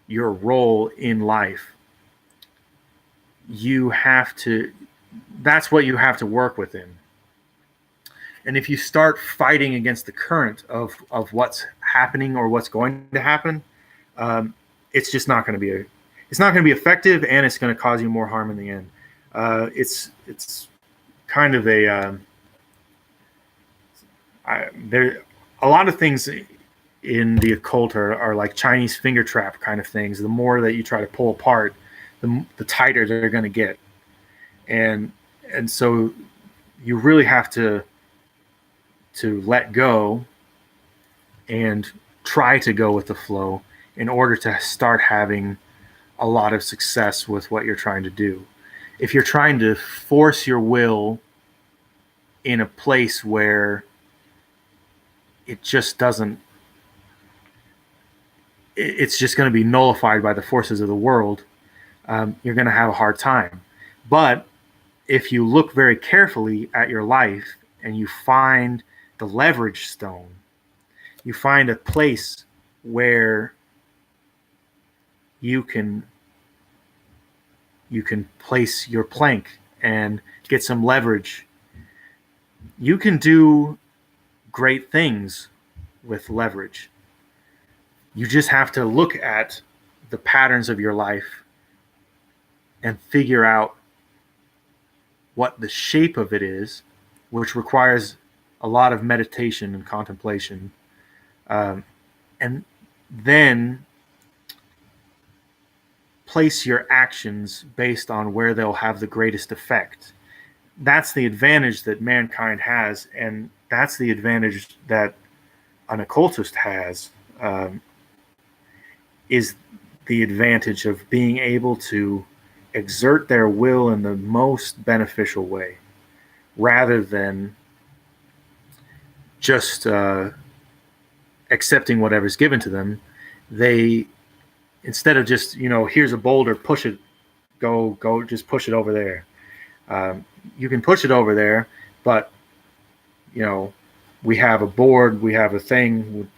your role in life, you have to. That's what you have to work within. And if you start fighting against the current of what's happening or what's going to happen, it's just not going to be it's not going to be effective, and it's going to cause you more harm in the end. It's kind of there. A lot of things in the occult are like Chinese finger trap kind of things. The more that you try to pull apart, the tighter they're going to get, and so you really have to let go and try to go with the flow in order to start having a lot of success with what you're trying to do. If you're trying to force your will in a place where it just doesn't, it's just going to be nullified by the forces of the world, you're going to have a hard time. But if you look very carefully at your life and you find the leverage stone, you find a place where you can place your plank and get some leverage. You can do great things with leverage. You just have to look at the patterns of your life and figure out what the shape of it is, which requires a lot of meditation and contemplation. And then place your actions based on where they'll have the greatest effect. That's the advantage that mankind has, and that's the advantage that an occultist has, is the advantage of being able to exert their will in the most beneficial way, rather than just accepting whatever's given to them. They, instead of just, here's a boulder, push it, go, just push it over there. You can push it over there, but we have a board, we have a thing,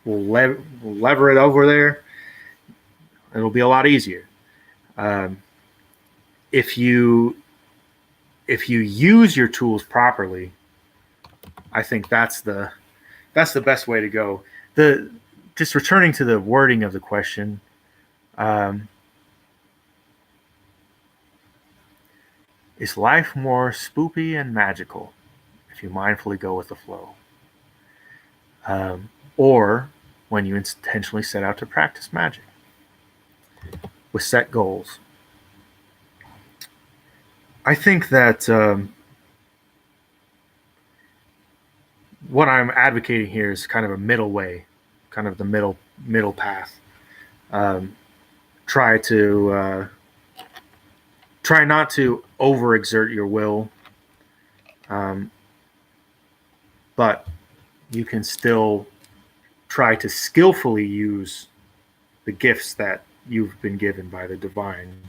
we'll lever it over there. It'll be a lot easier. If you use your tools properly, I think that's the best way to go. Just returning to the wording of the question, is life more spoopy and magical if you mindfully go with the flow, or when you intentionally set out to practice magic with set goals? I think that what I'm advocating here is kind of a middle way, kind of the middle path. Try not to overexert your will, but you can still try to skillfully use the gifts that you've been given by the divine.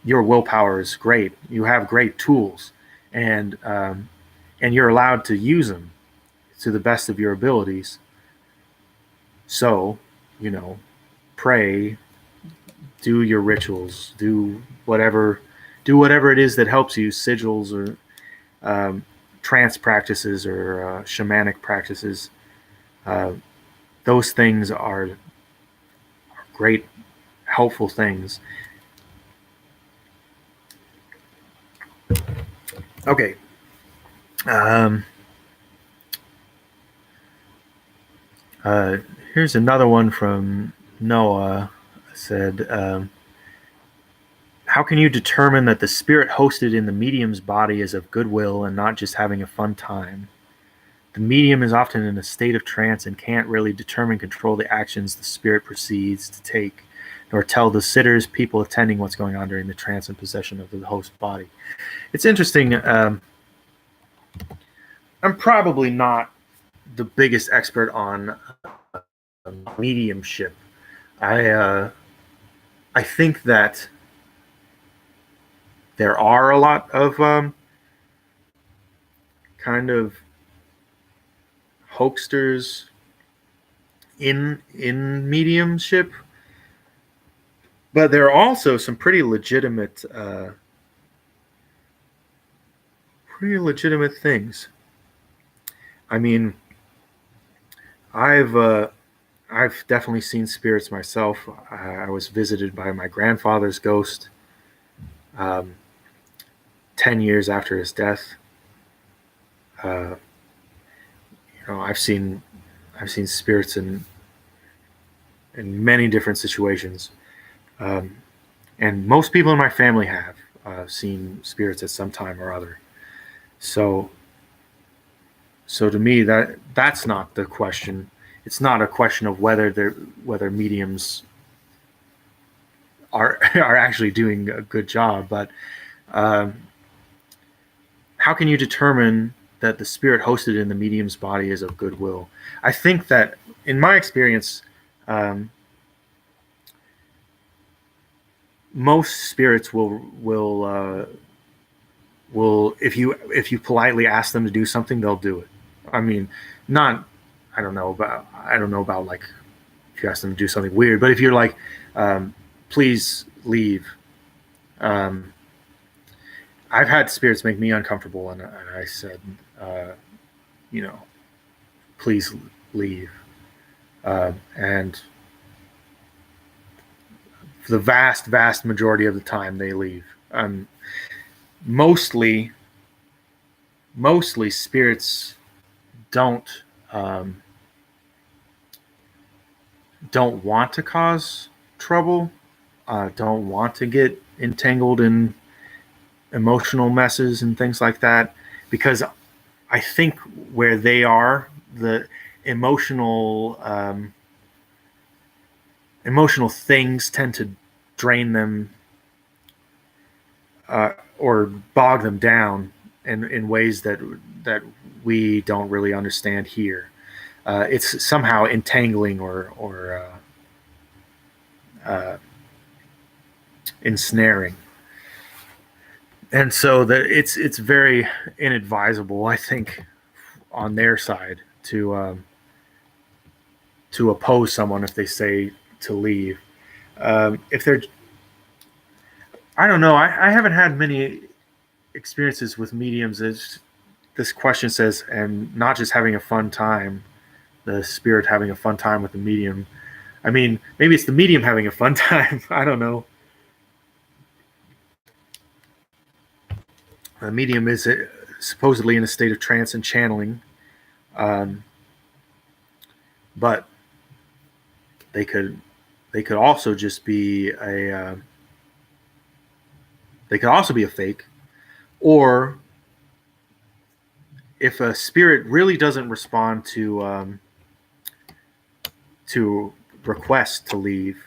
Your willpower is great. You have great tools, and you're allowed to use them to the best of your abilities. So, pray, do your rituals, do whatever do whatever it is that helps you, sigils or trance practices or shamanic practices. Those things are great, helpful things. Okay. Here's another one from Noah. Said, how can you determine that the spirit hosted in the medium's body is of goodwill and not just having a fun time? The medium is often in a state of trance and can't really determine, control the actions the spirit proceeds to take, nor tell the sitters, people attending, what's going on during the trance and possession of the host body. It's interesting. I'm probably not the biggest expert on mediumship. I think that there are a lot of kind of hoaxsters in mediumship, but there are also some pretty legitimate things. I mean, I've definitely seen spirits myself. I was visited by my grandfather's ghost 10 years after his death. I've seen spirits in many different situations, and most people in my family have seen spirits at some time or other. So to me, that's not the question. It's not a question of whether mediums are actually doing a good job, but how can you determine that the spirit hosted in the medium's body is of goodwill? I think that, in my experience, most spirits will if you politely ask them to do something, they'll do it. I mean, I don't know about like if you ask them to do something weird, but if you're like, please leave. I've had spirits make me uncomfortable, and I said, please leave. And for the vast majority of the time, they leave. Mostly spirits don't want to cause trouble, don't want to get entangled in emotional messes and things like that, because I think where they are, the emotional things tend to drain them or bog them down in ways that we don't really understand here. It's somehow entangling or ensnaring, and so that it's very inadvisable, I think, on their side to oppose someone if they say to leave. If they're, I don't know. I haven't had many experiences with mediums. As this question says, and not just having a fun time, the spirit having a fun time with the medium. I mean, maybe it's the medium having a fun time. I don't know. The medium is supposedly in a state of trance and channeling, but they could also just be a fake, or if a spirit really doesn't respond to requests to leave,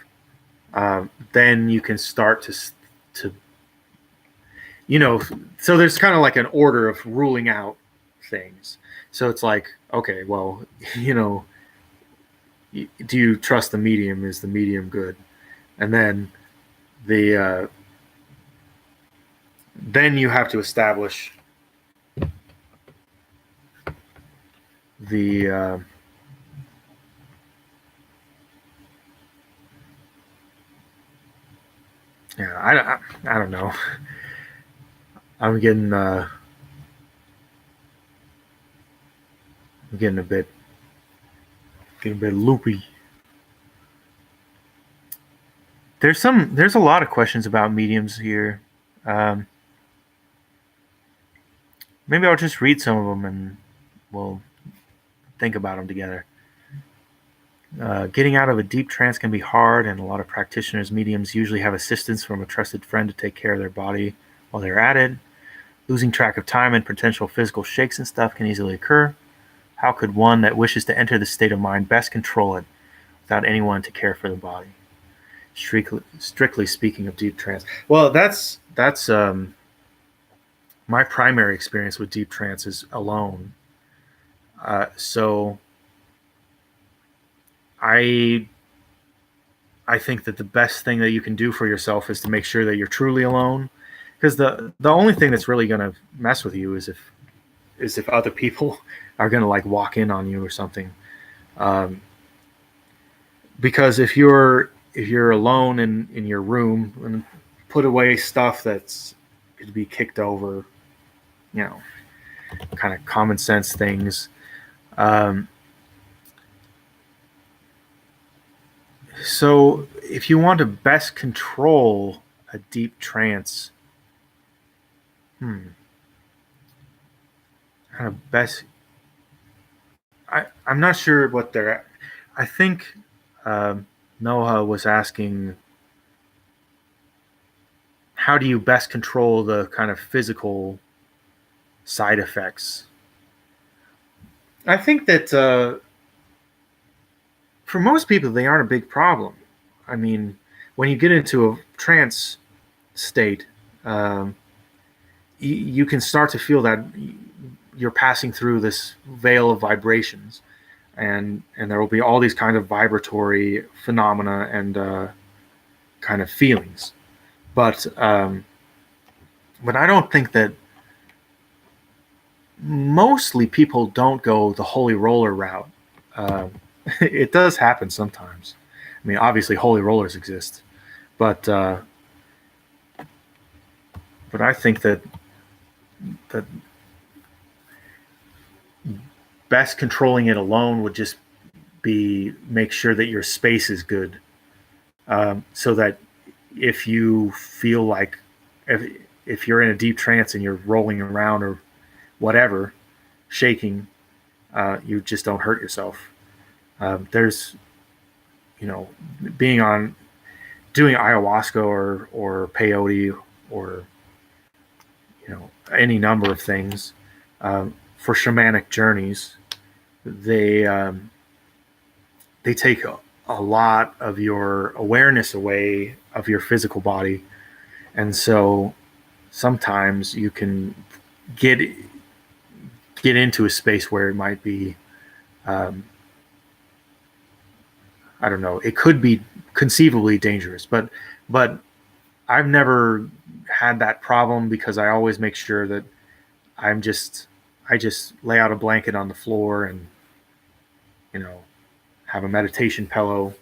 then you can start to so there's kind of like an order of ruling out things. So it's like, okay, well, do you trust the medium? Is the medium good? And then then you have to establish the I don't know. I'm getting getting a bit loopy. There's a lot of questions about mediums here. Um, Maybe I'll just read some of them and we'll think about them together. Getting out of a deep trance can be hard, and a lot of practitioners, mediums, usually have assistance from a trusted friend to take care of their body while they're at it. Losing track of time and potential physical shakes and stuff can easily occur. How could one that wishes to enter the state of mind best control it without anyone to care for the body? Strictly speaking of deep trance. Well, that's my primary experience with deep trance is alone. So I I think that the best thing that you can do for yourself is to make sure that you're truly alone, because the only thing that's really going to mess with you is if other people are going to like walk in on you or something. Um, because if you're alone in your room and put away stuff that's could be kicked over, you know, kind of common sense things. Um, so if you want to best control a deep trance, hmm, kind of best. I'm not sure what they're. I think Noah was asking, how do you best control the kind of physical side effects? I think that for most people, they aren't a big problem. I mean, when you get into a trance state, um, you can start to feel that you're passing through this veil of vibrations, and there will be all these kind of vibratory phenomena and kind of feelings. But I don't think that mostly people don't go the holy roller route. Uh, it does happen sometimes. I mean, obviously, holy rollers exist, but uh, but I think that best controlling it alone would just be make sure that your space is good, so that if you feel like if you're in a deep trance and you're rolling around or whatever, shaking, you just don't hurt yourself. There's, you know, being on doing ayahuasca or peyote or any number of things for shamanic journeys. They they take a lot of your awareness away of your physical body, and so sometimes you can get get into a space where it might be um, I don't know, it could be conceivably dangerous, but I've never had that problem because I always make sure that I'm just I just lay out a blanket on the floor and you know have a meditation pillow,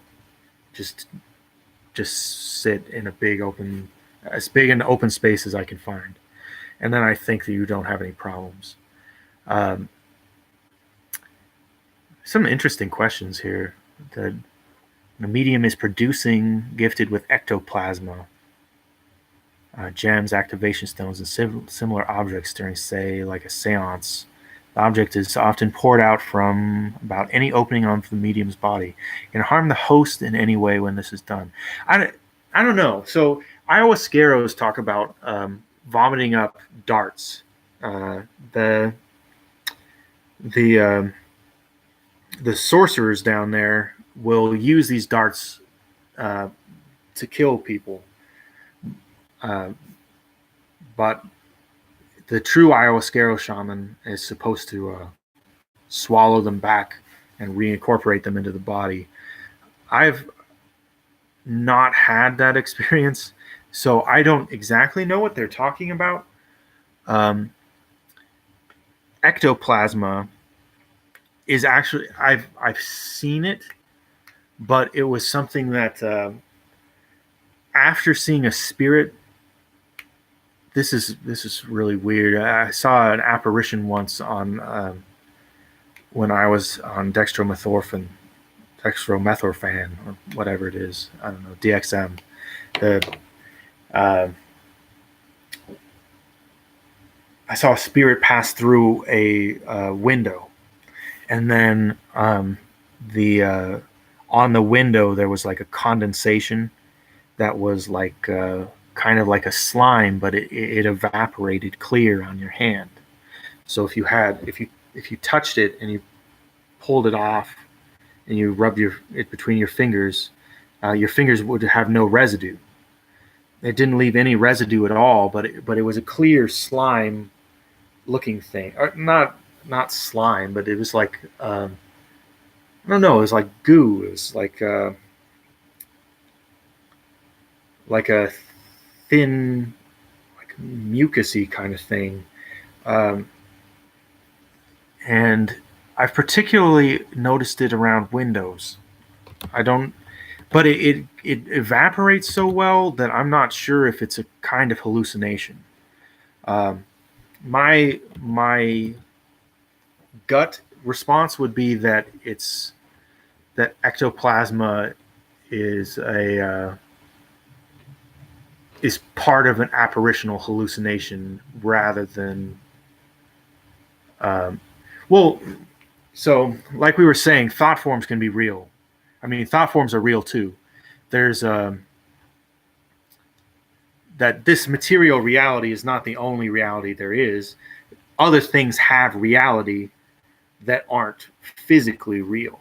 just just sit in a big open as big an open space as I can find, and then I think that you don't have any problems. Um, some interesting questions here. The medium is producing gifted with ectoplasma, gems, activation stones, and similar objects during, say, like a seance. The object is often poured out from about any opening on the medium's body. It can harm the host in any way when this is done. I, I don't know. So ayahuasqueros talk about vomiting up darts. Uh, the the the sorcerers down there will use these darts uh, to kill people, uh, but the true ayahuasquero shaman is supposed to swallow them back and reincorporate them into the body. I've not had that experience, so I don't exactly know what they're talking about. Um, Ectoplasma is actually I've seen it, but it was something that after seeing a spirit this is really weird. I saw an apparition once on when I was on dextromethorphan, or whatever it is. I don't know, DXM. The uh, I saw a spirit pass through a window, and then the on the window there was like a condensation that was like kind of like a slime, but it evaporated clear on your hand. So if you touched it and you pulled it off and you rubbed it between your fingers would have no residue. It didn't leave any residue at all, but it was a clear slime looking thing, or not slime, but it was like I don't know, it was like goo. It was like a thin, like mucusy kind of thing, um, and I've particularly noticed it around windows. I don't, but it evaporates so well that I'm not sure if it's a kind of hallucination. Um, my gut response would be that it's that ectoplasma is a is part of an apparitional hallucination rather than um, well. So, like we were saying, thought forms can be real. I mean, thought forms are real too. There's that this material reality is not the only reality there is. Other things have reality that aren't physically real.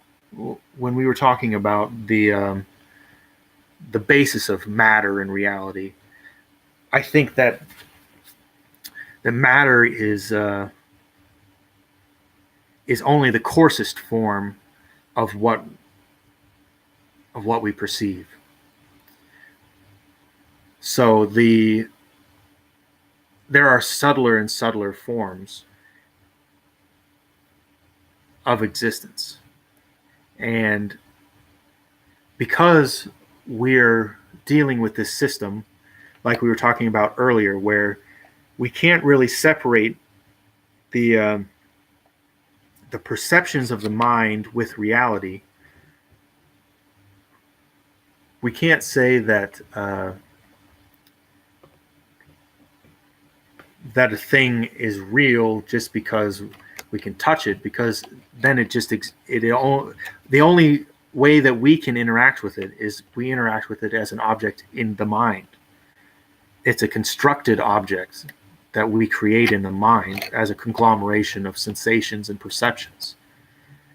When we were talking about the basis of matter and reality, I think that the matter is only the coarsest form of what we perceive. So there are subtler and subtler forms of existence, and because we're dealing with this system, like we were talking about earlier, where we can't really separate the the perceptions of the mind with reality. We can't say that that a thing is real just because we can touch it, because then the only way that we can interact with it is we interact with it as an object in the mind. It's a constructed object that we create in the mind as a conglomeration of sensations and perceptions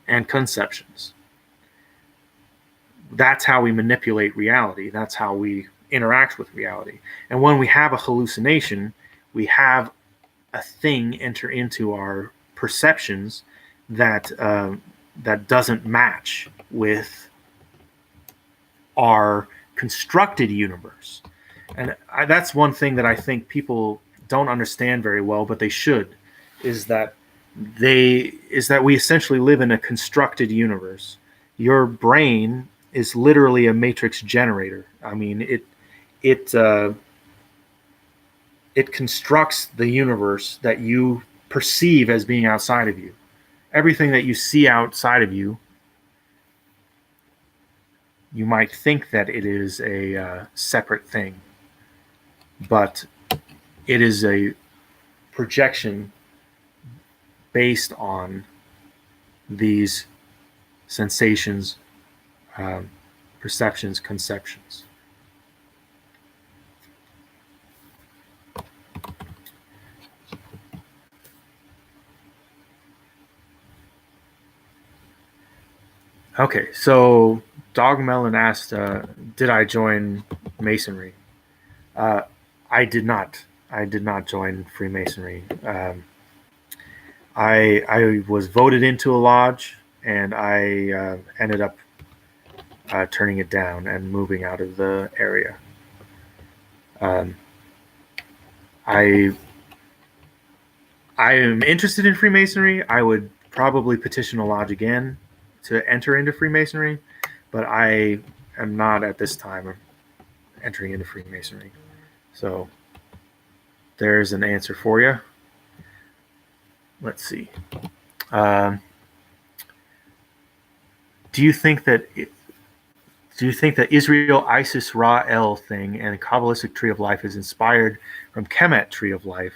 and conceptions. That's how we manipulate reality. That's how we interact with reality. And when we have a hallucination, we have a thing enter into our perceptions that that doesn't match with our constructed universe. And that's one thing that I think people don't understand very well, but they should, is that we essentially live in a constructed universe. Your brain is literally a matrix generator. I mean, it it constructs the universe that you perceive as being outside of you. Everything that you see outside of you, you might think that it is a separate thing, but it is a projection based on these sensations, perceptions, conceptions. Okay, so Dog Melon asked, "Did I join Masonry?" Uh, I did not. I did not join Freemasonry. I was voted into a lodge, and I ended up turning it down and moving out of the area. Um, I I am interested in Freemasonry. I would probably petition a lodge again to enter into Freemasonry, but I am not at this time entering into Freemasonry. So there's an answer for you. Let's see. Do you think that Israel Isis Ra El thing and a Kabbalistic tree of life is inspired from Kemet tree of life?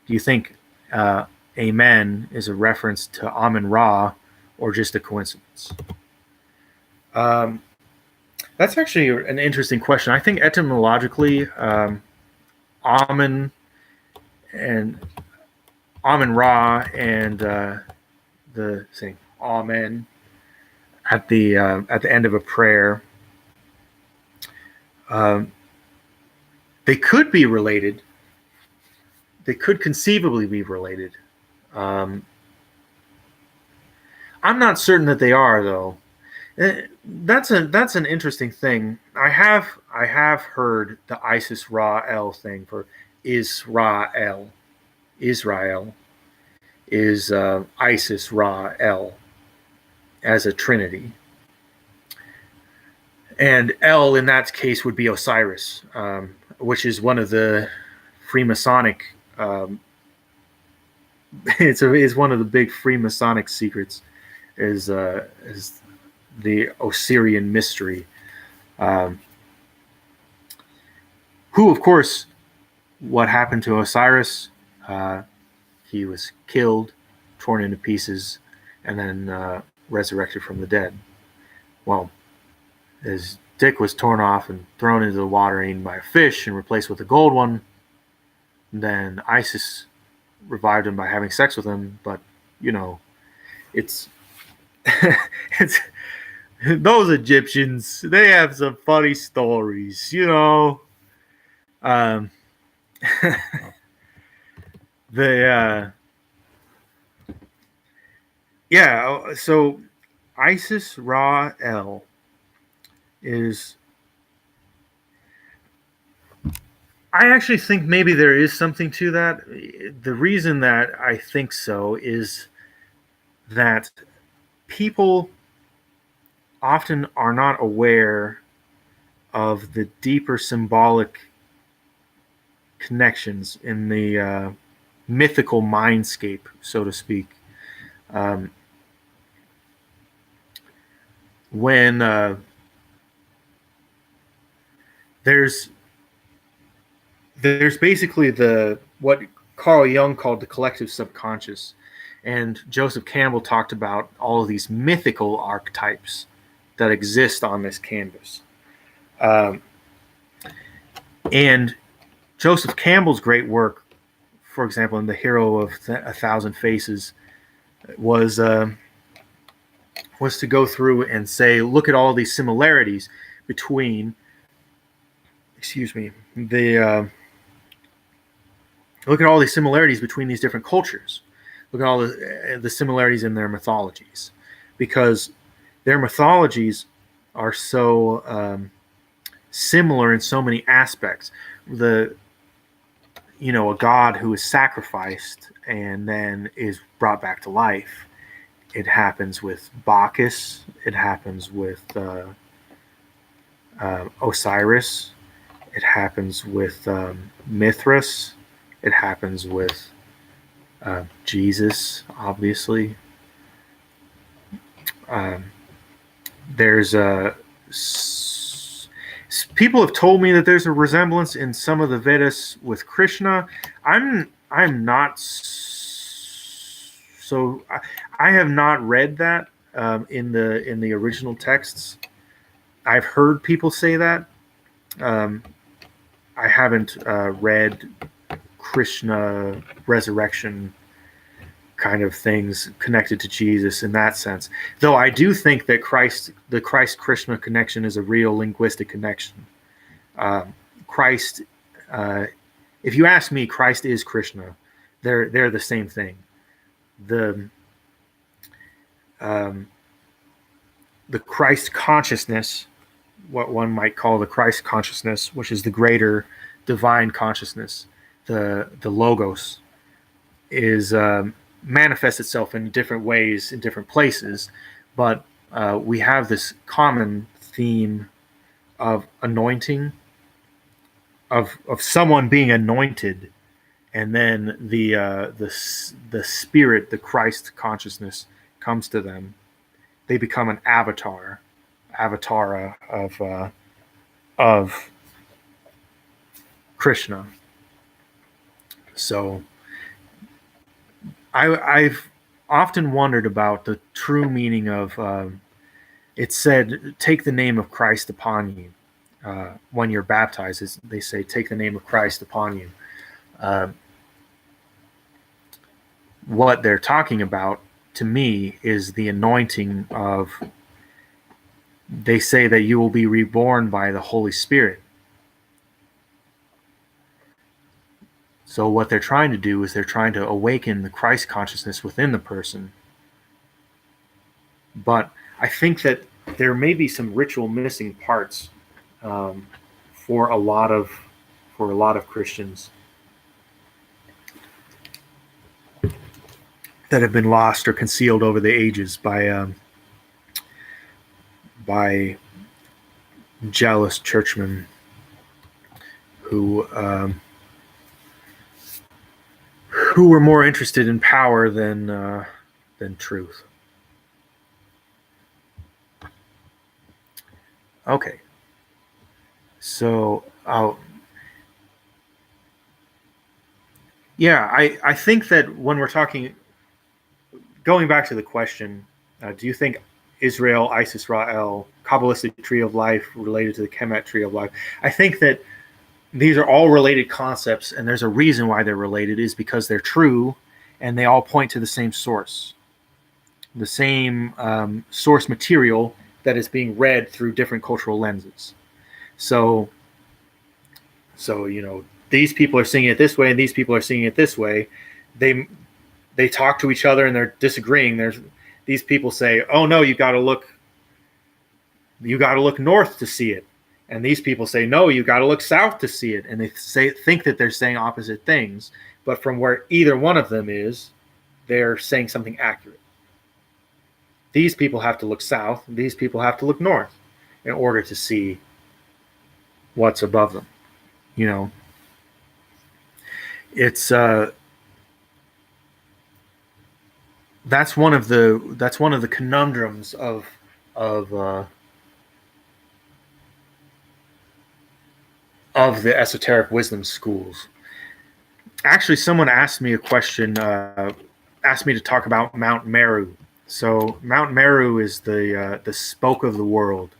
Do you think Amen is a reference to Amen Ra or just a coincidence? That's actually an interesting question. I think etymologically, Amen and Amen Ra and the saying Amen at the end of a prayer, they could be related. They could conceivably be related. I'm not certain that they are, though. That's an interesting thing. I have heard the Isis Ra El thing for Israel. Israel is Isis Ra El as a trinity, and El in that case would be Osiris, which is one of the Freemasonic. It's one of the big Freemasonic secrets. Is the Osirian mystery, who, of course, what happened to Osiris? He was killed, torn into pieces, and then resurrected from the dead. Well, his dick was torn off and thrown into the water, eaten by a fish, and replaced with a gold one. And then Isis revived him by having sex with him, but it's it's those Egyptians. They have some funny stories, They yeah. So Isis Ra El is. I actually think maybe there is something to that. The reason that I think so is that people often are not aware of the deeper symbolic connections in the mythical mindscape, so to speak. When there's basically what Carl Jung called the collective subconscious, and Joseph Campbell talked about all of these mythical archetypes that exist on this canvas. And Joseph Campbell's great work, for example, in The Hero of a Thousand Faces, was to go through and say, look at all these similarities between, look at all these similarities between these different cultures. Look at all the similarities in their mythologies, because their mythologies are so similar in so many aspects. A god who is sacrificed and then is brought back to life. It happens with Bacchus. It happens with Osiris. It happens with Mithras. It happens with Jesus, obviously. There's people have told me that there's a resemblance in some of the Vedas with Krishna. I'm not so. I have not read that in the original texts. I've heard people say that. I haven't read Krishna resurrection kind of things connected to Jesus in that sense. Though I do think that the Christ-Krishna connection is a real linguistic connection. Christ, if you ask me, Christ is Krishna. They're the same thing. The Christ consciousness, what one might call the Christ consciousness, which is the greater divine consciousness, the Logos, is manifests itself in different ways in different places, but we have this common theme of anointing, of someone being anointed and then the spirit, the Christ consciousness, comes to them. They become an avatara of Krishna. So I've often wondered about the true meaning of. It said, "Take the name of Christ upon you." When you're baptized, they say, "Take the name of Christ upon you." Uh, what they're talking about to me is the anointing of. They say that you will be reborn by the Holy Spirit. So what they're trying to do is they're trying to awaken the Christ consciousness within the person. But I think that there may be some ritual missing parts um, for a lot of Christians that have been lost or concealed over the ages by jealous churchmen who were more interested in power than truth. Okay, so I think that when we're talking, going back to the question, do you think Israel, Isis, Ra'el, Kabbalistic tree of life related to the Kemet tree of life? I think that these are all related concepts, and there's a reason why they're related, is because they're true, and they all point to the same source, the same source material that is being read through different cultural lenses. So these people are seeing it this way, and these people are seeing it this way. They talk to each other, and they're disagreeing. These people say, "Oh no, you got to look north to see it," and these people say, "No, you got to look south to see it." And they think that they're saying opposite things, but from where either one of them is, they're saying something accurate. These people have to look south, and these people have to look north in order to see what's above them. It's that's one of the conundrums of the esoteric wisdom schools. Actually, someone asked me a question, asked me to talk about Mount Meru. So Mount Meru is the spoke of the world.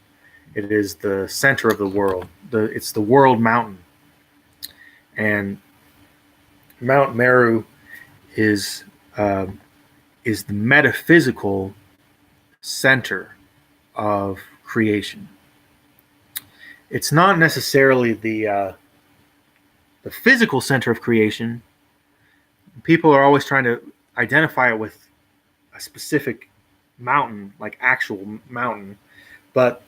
It is the center of the world. It's the world mountain. And Mount Meru is the metaphysical center of creation. It's not necessarily the physical center of creation. People are always trying to identify it with a specific mountain, like actual mountain, but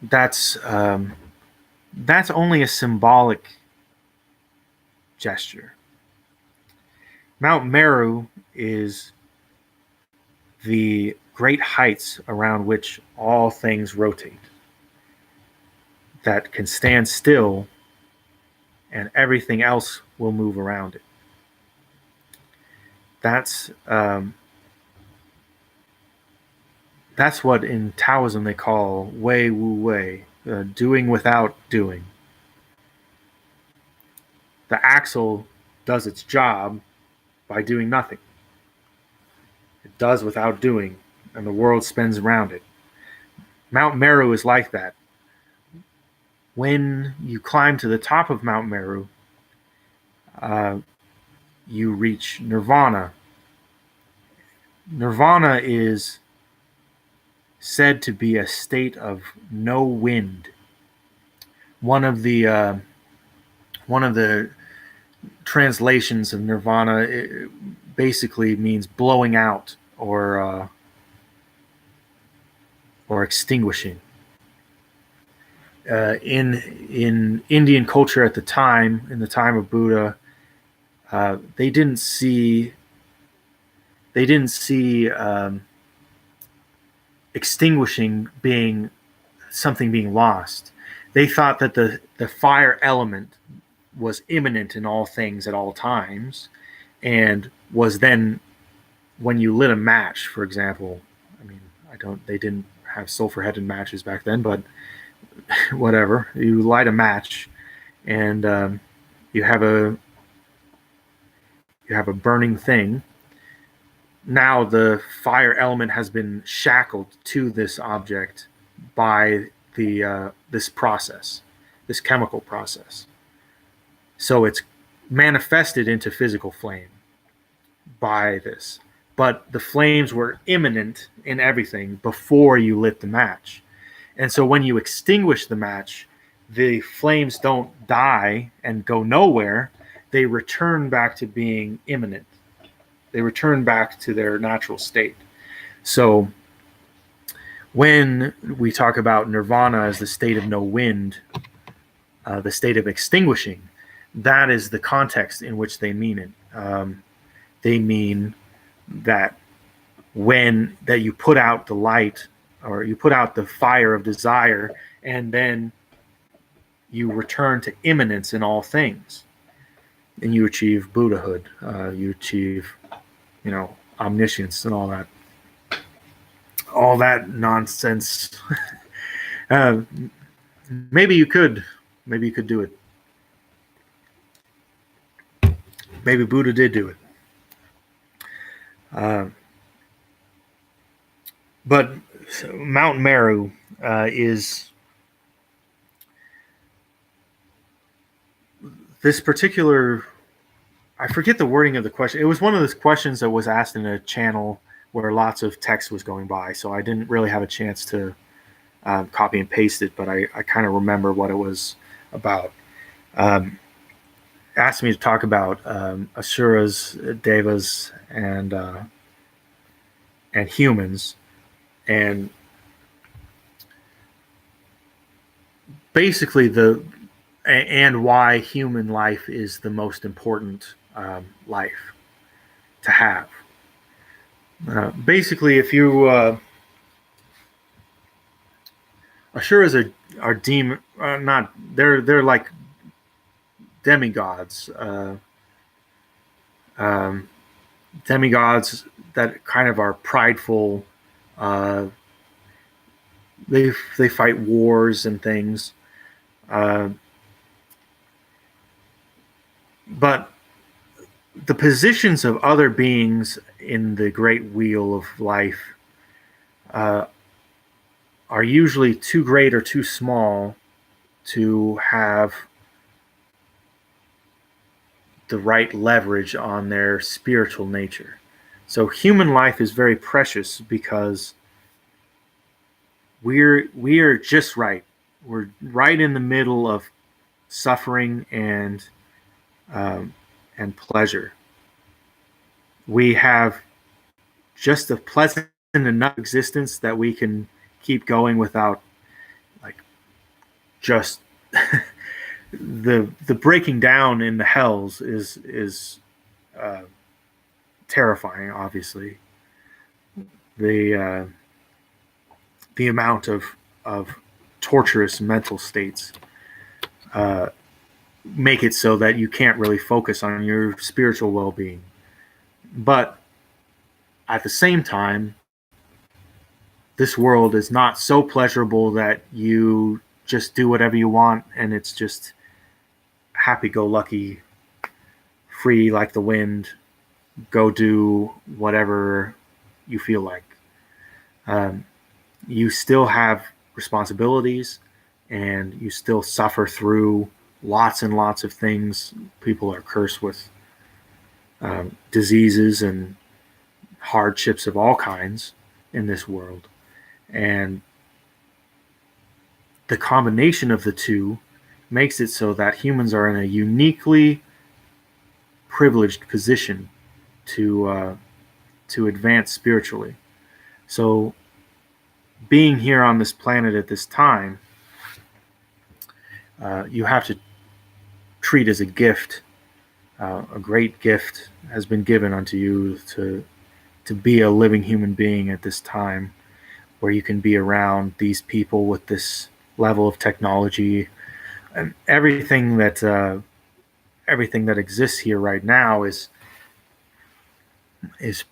that's only a symbolic gesture. Mount Meru is the great heights around which all things rotate, that can stand still and everything else will move around it. That's what in Taoism they call Wei Wu Wei, doing without doing. The axle does its job by doing nothing. It does without doing, and the world spins around it. Mount Meru is like that. When you climb to the top of Mount Meru, you reach nirvana. Nirvana is said to be a state of no wind. One of the translations of nirvana basically means blowing out or extinguishing. In Indian culture at the time, in the time of Buddha, they didn't see extinguishing being something being lost. They thought that the fire element, was immanent in all things at all times, and was then, when you lit a match, for example, I mean, they didn't have sulfur-headed matches back then, but whatever. You light a match, and you have a burning thing. Now the fire element has been shackled to this object by this process, this chemical process. So it's manifested into physical flame by this. But the flames were imminent in everything before you lit the match. And so when you extinguish the match, the flames don't die and go nowhere. They return back to being imminent. They return back to their natural state. So when we talk about nirvana as the state of no wind, the state of extinguishing, that is the context in which they mean it. They mean that that you put out the light, or you put out the fire of desire, and then you return to immanence in all things, and you achieve Buddhahood. You achieve, omniscience and all that nonsense. Maybe you could do it. Maybe Buddha did do it. But Mount Meru is this particular, I forget the wording of the question. It was one of those questions that was asked in a channel where lots of text was going by, so I didn't really have a chance to copy and paste it, but I kind of remember what it was about. Asked me to talk about asuras, devas, and humans, and basically and why human life is the most important life to have. Basically, if you asuras are demon, not they're like demigods, demigods that kind of are prideful. They fight wars and things, but the positions of other beings in the great wheel of life are usually too great or too small to have the right leverage on their spiritual nature. So human life is very precious because we are just right. We're right in the middle of suffering and pleasure. We have just a pleasant enough existence that we can keep going without, like, just the breaking down in the hells is terrifying. Obviously, the amount of torturous mental states make it so that you can't really focus on your spiritual well-being. But at the same time, this world is not so pleasurable that you just do whatever you want and it's just happy-go-lucky, free like the wind, go do whatever you feel like. You still have responsibilities, and you still suffer through lots and lots of things. People are cursed with diseases and hardships of all kinds in this world. And the combination of the two makes it so that humans are in a uniquely privileged position to advance spiritually. So being here on this planet at this time, you have to treat as a gift. A great gift has been given unto you to be a living human being at this time, where you can be around these people with this level of technology and everything that everything that exists here right now is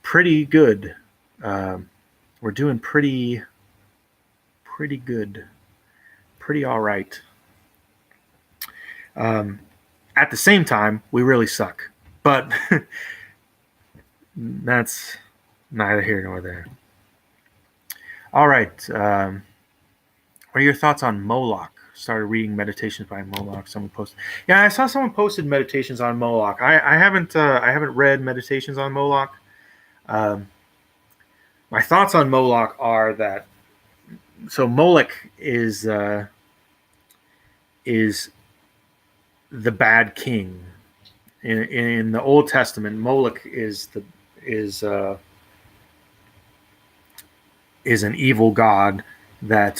pretty good. We're doing pretty good, pretty all right. At the same time, we really suck, but that's neither here nor there. All right. What are your thoughts on Moloch? Started reading meditations by Moloch. Someone posted. Yeah, I saw someone posted meditations on Moloch. I haven't read meditations on Moloch. My thoughts on Moloch are that Moloch is the bad king. In the Old Testament, Moloch is an evil god that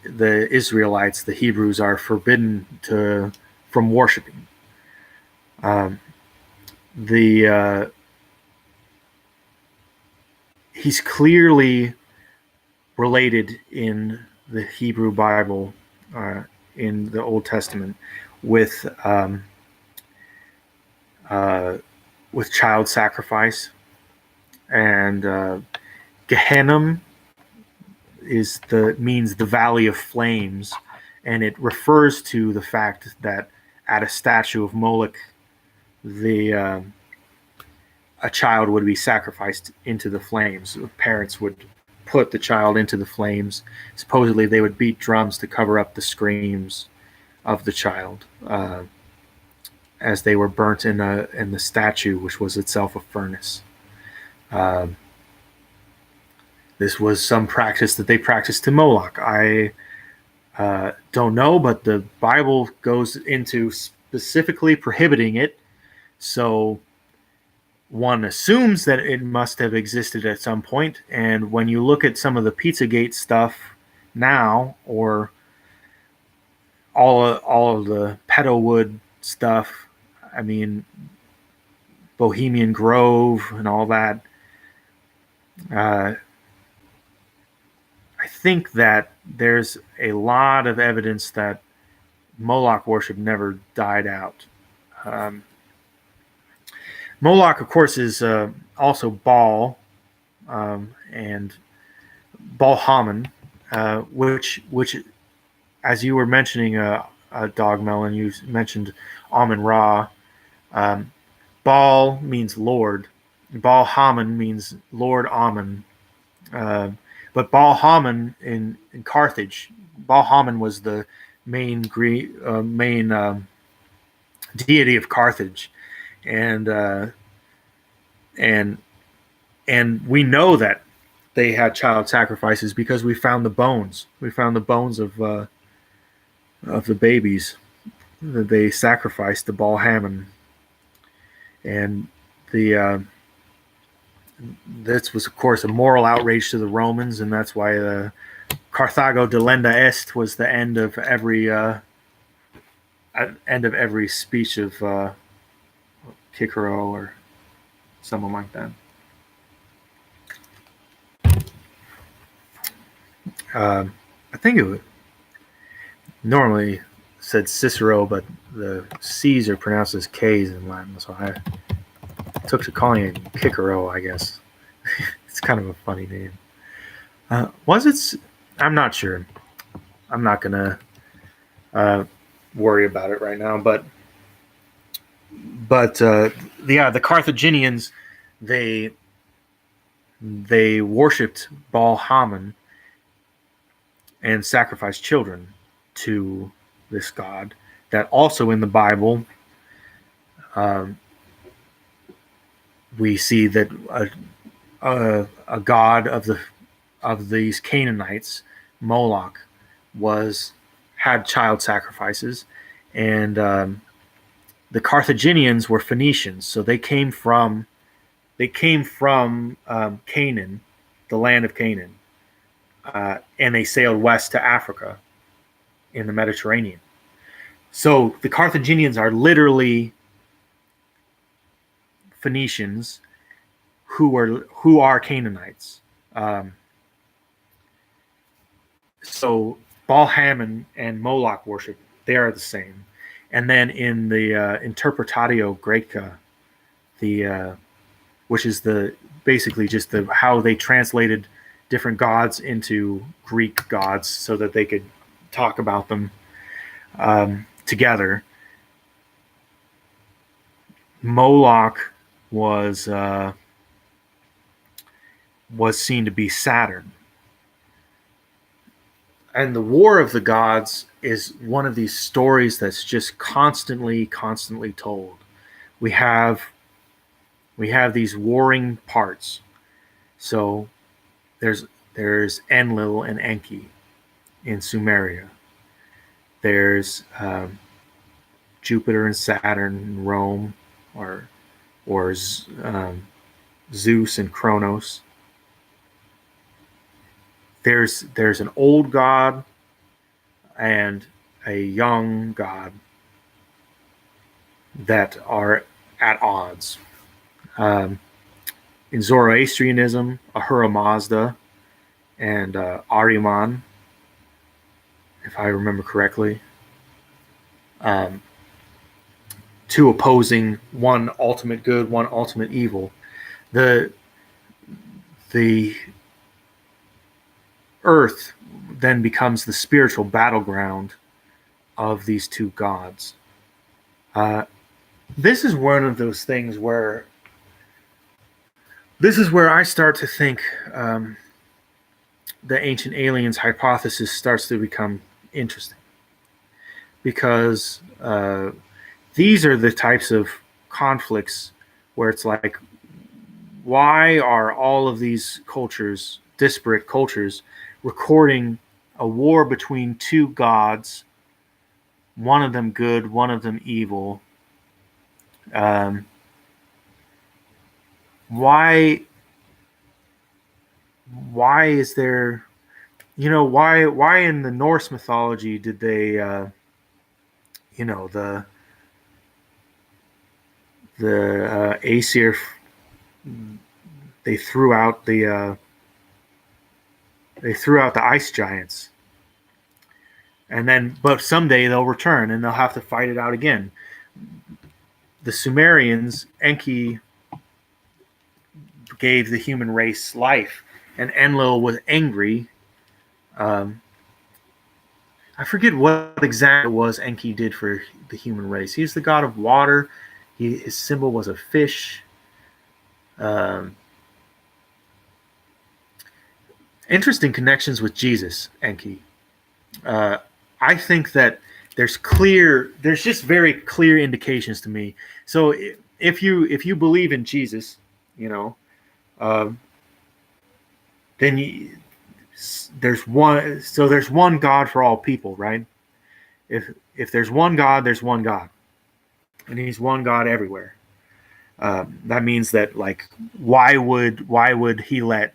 the Israelites, the Hebrews, are forbidden from worshiping. He's clearly related in the Hebrew Bible, in the Old Testament, with child sacrifice, and Gehenna means the valley of flames, and it refers to the fact that at a statue of Moloch, a child would be sacrificed into the flames. Parents would put the child into the flames. Supposedly, they would beat drums to cover up the screams of the child as they were burnt in the statue, which was itself a furnace. This was some practice that they practiced to Moloch. I don't know, but the Bible goes into specifically prohibiting it. So one assumes that it must have existed at some point. And when you look at some of the Pizzagate stuff now, or all of the Petalwood stuff, I mean, Bohemian Grove and all that, I think that there's a lot of evidence that Moloch worship never died out. Moloch, of course, is also Baal, and Baal Haman, which, as you were mentioning, Dog Melon, you mentioned Amun Ra. Baal means Lord. Baal Haman means Lord Amun. But Baal Haman in Carthage, Baal Haman was the main deity of Carthage, and we know that they had child sacrifices because we found the bones. We found the bones of the babies that they sacrificed to Baal Haman, and this was, of course, a moral outrage to the Romans, and that's why Carthago delenda est was the end of every speech of Cicero or someone like that. I think it normally said Cicero, but the C's are pronounced as K's in Latin, so I took to calling it Cicero, I guess. It's kind of a funny name. Was it? I'm not sure. I'm not going to worry about it right now, but the Carthaginians, they worshipped Baal Haman and sacrificed children to this god. That also in the Bible, we see that a god of these Canaanites, Moloch, had child sacrifices, and the Carthaginians were Phoenicians, so they came from Canaan, the land of Canaan, and they sailed west to Africa in the Mediterranean. So the Carthaginians are literally Phoenicians who are Canaanites. So Baal Haman and Moloch worship, they are the same. And then in the Interpretatio Graeca, the which is the basically just the how they translated different gods into Greek gods so that they could talk about them together. Moloch was seen to be Saturn. And the War of the Gods is one of these stories that's just constantly told. We have these warring parts. So there's Enlil and Enki in Sumeria. There's Jupiter and Saturn in Rome, or Zeus and Kronos. There's an old god and a young god that are at odds. In Zoroastrianism, Ahura Mazda and Ahriman, if I remember correctly, two opposing, one ultimate good, one ultimate evil. The earth then becomes the spiritual battleground of these two gods. This is one of those things where I start to think the ancient aliens hypothesis starts to become interesting, because these are the types of conflicts where it's like, why are all of these cultures, disparate cultures, recording a war between two gods, one of them good, one of them evil? Why is there, why in the Norse mythology did they, the Aesir, they threw out the ice giants, and then but someday they'll return and they'll have to fight it out again. The Sumerians, Enki gave the human race life, and Enlil was angry. I forget what exactly it was Enki did for the human race. He's the god of water. His symbol was a fish. Interesting connections with Jesus, Enki. I think that there's just very clear indications to me. So if you believe in Jesus, then there's one God for all people, right? If there's one God, there's one God, and He's one God everywhere. That means that, like, why would He let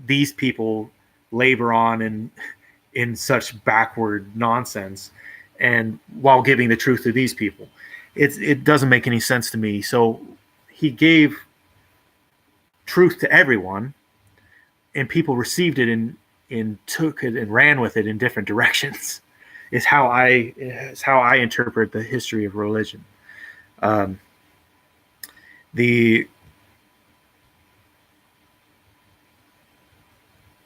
these people labor on in such backward nonsense, and while giving the truth to these people? It doesn't make any sense to me. So He gave truth to everyone, and people received it and took it and ran with it in different directions. Is how I interpret the history of religion.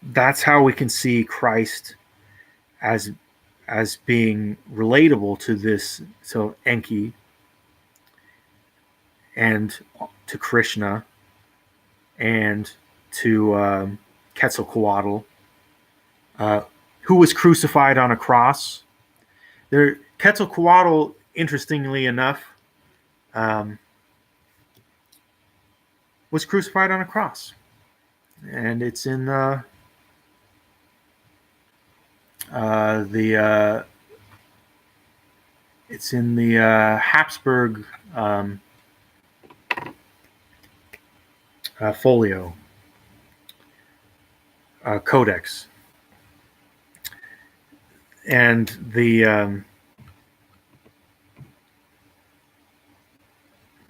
That's how we can see Christ as being relatable to this, so Enki, and to Krishna, and to Quetzalcoatl, who was crucified on a cross. Quetzalcoatl, interestingly enough, was crucified on a cross, and it's in it's in the Habsburg folio codex, and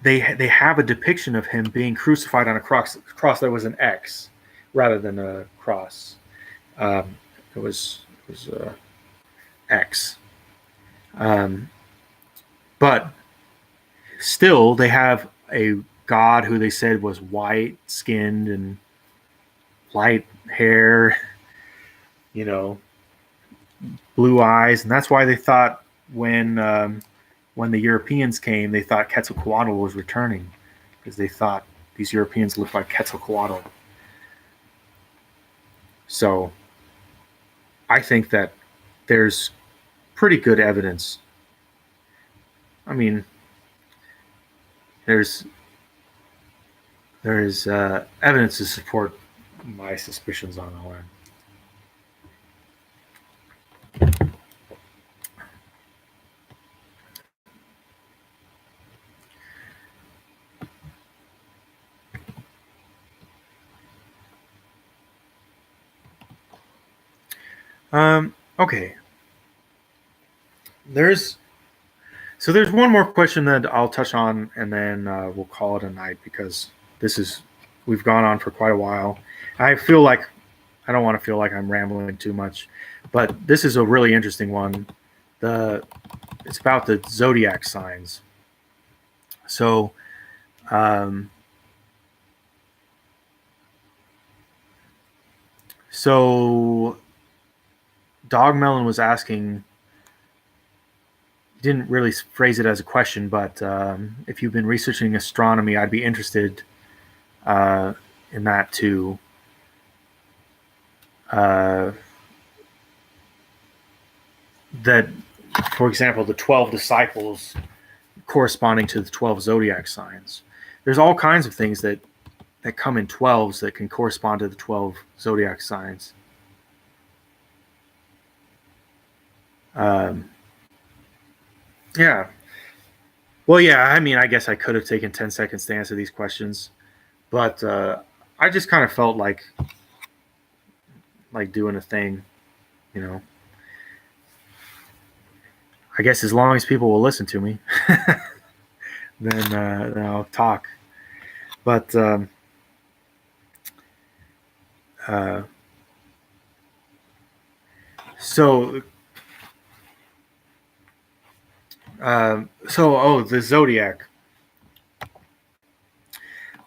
they have a depiction of him being crucified on a cross that was an X rather than a cross. It was X. But still, they have a God who they said was white skinned and light hair, you know, blue eyes, and that's why they thought when the Europeans came, they thought Quetzalcoatl was returning because they thought these Europeans looked like Quetzalcoatl. So I think that there's pretty good evidence. I mean, there's evidence to support my suspicions on all that. Okay. There's one more question that I'll touch on, and then we'll call it a night because we've gone on for quite a while. I feel like I don't want to feel like I'm rambling too much, but this is a really interesting one. It's about the zodiac signs. So, um, so Dog Melon was asking. He didn't really phrase it as a question, but if you've been researching astronomy, I'd be interested in that too. That, for example, the 12 disciples corresponding to the 12 zodiac signs. There's all kinds of things that come in 12s that can correspond to the 12 zodiac signs. Yeah. Well, yeah, I mean, I guess I could have taken 10 seconds to answer these questions, but I just kind of felt like doing a thing, you know. I guess as long as people will listen to me, then I'll talk. But so the zodiac.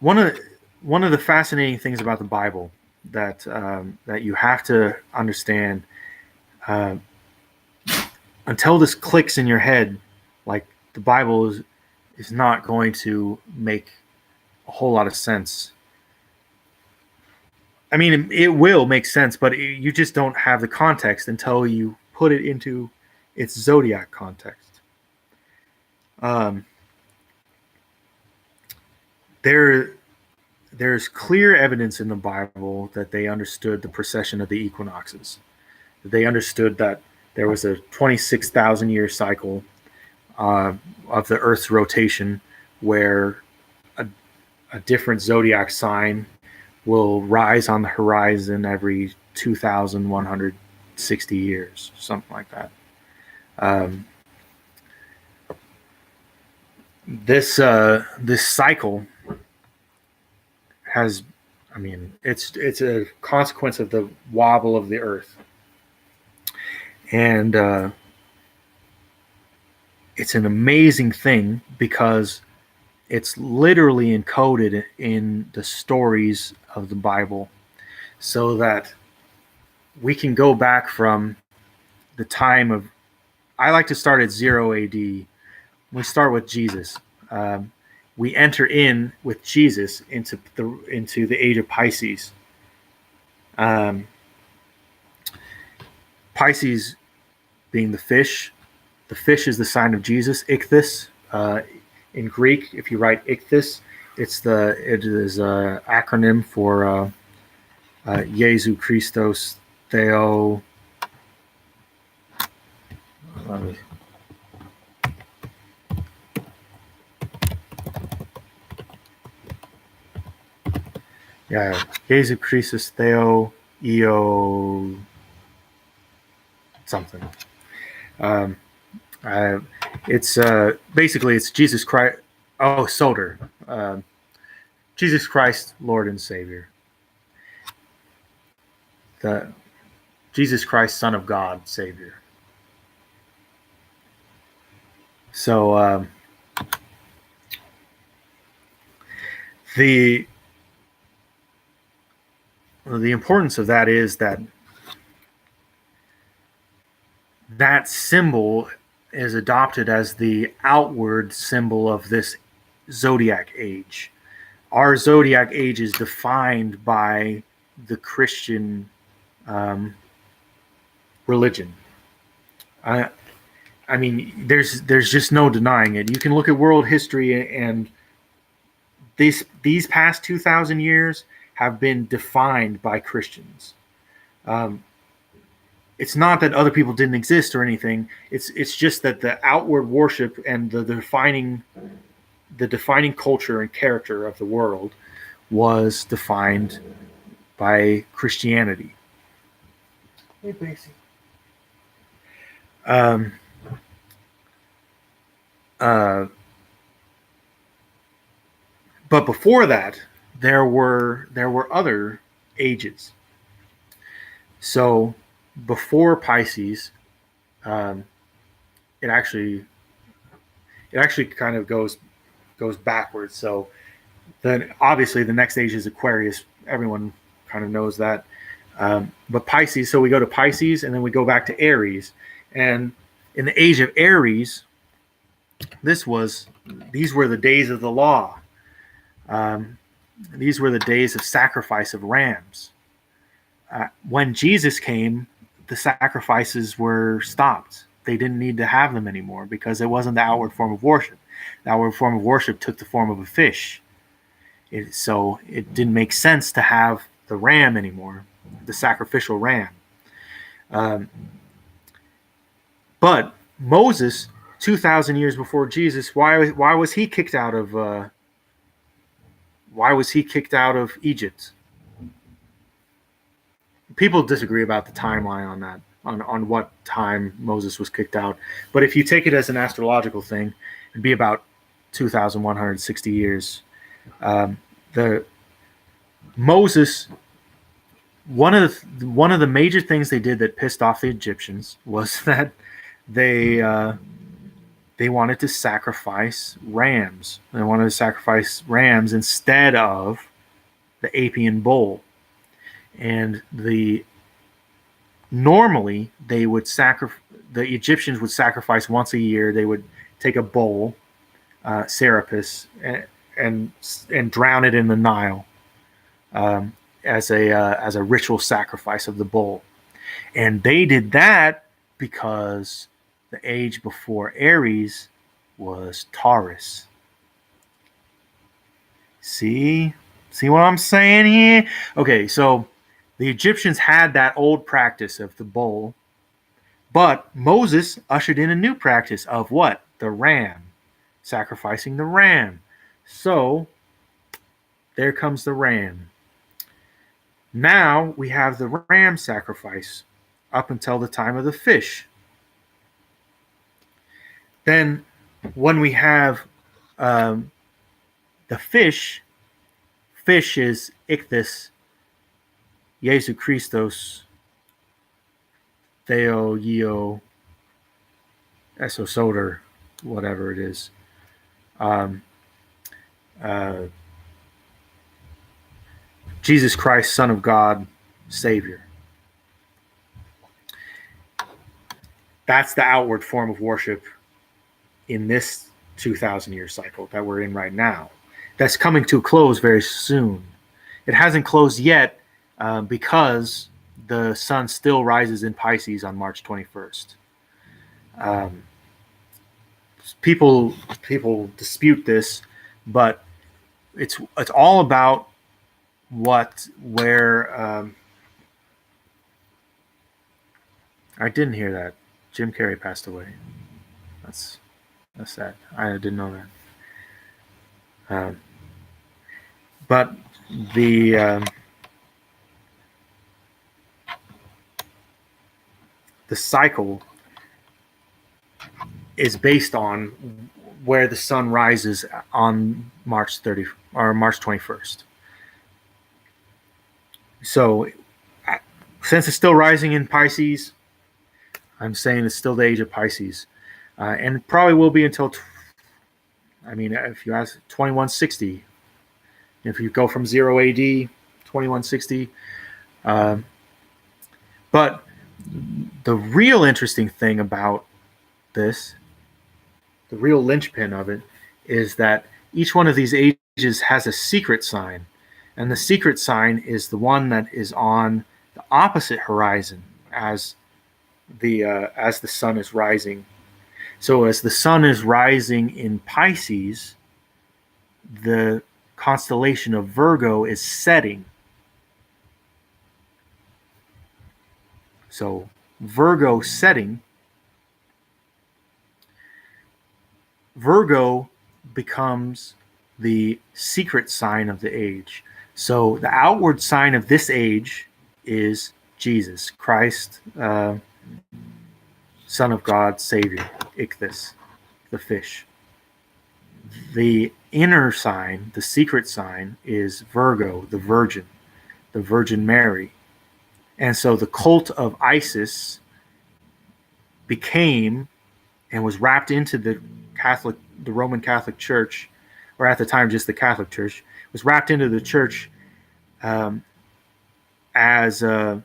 One of the fascinating things about the Bible that you have to understand, until this clicks in your head, like the Bible is not going to make a whole lot of sense. I mean, it will make sense, but you just don't have the context until you put it into its zodiac context. There's clear evidence in the Bible that they understood the precession of the equinoxes. They understood that there was a 26,000 year cycle of the Earth's rotation where a different zodiac sign will rise on the horizon every 2,160 years, something like that. This cycle has, I mean, it's a consequence of the wobble of the Earth, and it's an amazing thing because it's literally encoded in the stories of the Bible, so that we can go back from the time of. I like to start at 0 AD. We start with Jesus. We enter in with Jesus into the age of Pisces. Pisces being the fish. The fish is the sign of Jesus. Ichthus. In Greek, if you write Ichthus, it is an acronym for Jesu Christos Theo. Yeah, Jesu Christus Theo Eo something. It's basically it's Jesus Christ. Oh, Soter. Jesus Christ, Lord and Savior. The Jesus Christ, Son of God, Savior. So the importance of that is that that symbol is adopted as the outward symbol of this zodiac age. Our zodiac age is defined by the Christian religion. I mean, there's just no denying it. You can look at world history, and these past 2,000 years have been defined by Christians. It's not that other people didn't exist or anything. It's just that the outward worship and the defining culture and character of the world was defined by Christianity. Hey, Basie. But before that, there were other ages. So before Pisces, it actually kind of goes backwards. So then obviously the next age is Aquarius. Everyone kind of knows that. But Pisces, so we go to Pisces and then we go back to Aries. And in the age of Aries, these were the days of the law. These were the days of sacrifice of rams. When Jesus came, the sacrifices were stopped. They didn't need to have them anymore because it wasn't the outward form of worship. The outward form of worship took the form of a fish. So it didn't make sense to have the ram anymore, the sacrificial ram. But Moses, 2,000 years before Jesus, why was he kicked out of Egypt? People disagree about the timeline on that, on what time Moses was kicked out. But if you take it as an astrological thing, it'd be about 2,160 years. Moses, one of the major things they did that pissed off the Egyptians was that they wanted to sacrifice rams. They wanted to sacrifice rams instead of the Apian bull. And normally they would the Egyptians would sacrifice once a year. They would take a bull, Serapis, and drown it in the Nile as a ritual sacrifice of the bull. And they did that because the age before Aries was Taurus. See what I'm saying here? Okay, so the Egyptians had that old practice of the bull, but Moses ushered in a new practice of what? The ram, sacrificing the ram. So there comes the ram. Now we have the ram sacrifice up until the time of the fish. Then when we have the fish is Ichthys, Jesu Christos, Theo, Eo, Esoteric, whatever it is. Jesus Christ, Son of God, Savior. That's the outward form of worship in this 2,000-year cycle that we're in right now. That's coming to a close very soon. It hasn't closed yet because the sun still rises in Pisces on March 21st. People dispute this, but it's all about where I didn't hear that. Jim Carrey passed away. That's sad. I didn't know that. But the cycle is based on where the sun rises on March 30 or March 21st. So since it's still rising in Pisces, I'm saying it's still the age of Pisces. and probably will be until, if you ask 2160, if you go from 0 AD, 2160. But the real interesting thing about this, the real linchpin of it, is that each one of these ages has a secret sign. And the secret sign is the one that is on the opposite horizon as the sun is rising. So as the sun is rising in Pisces, the constellation of Virgo is setting. So Virgo setting, Virgo becomes the secret sign of the age. So the outward sign of this age is Jesus Christ, Son of God, Savior, Ichthys, the fish. The inner sign, the secret sign, is Virgo, the Virgin Mary. And so the cult of Isis became and was wrapped into the Roman Catholic Church, or at the time just the Catholic Church, was wrapped into the church as the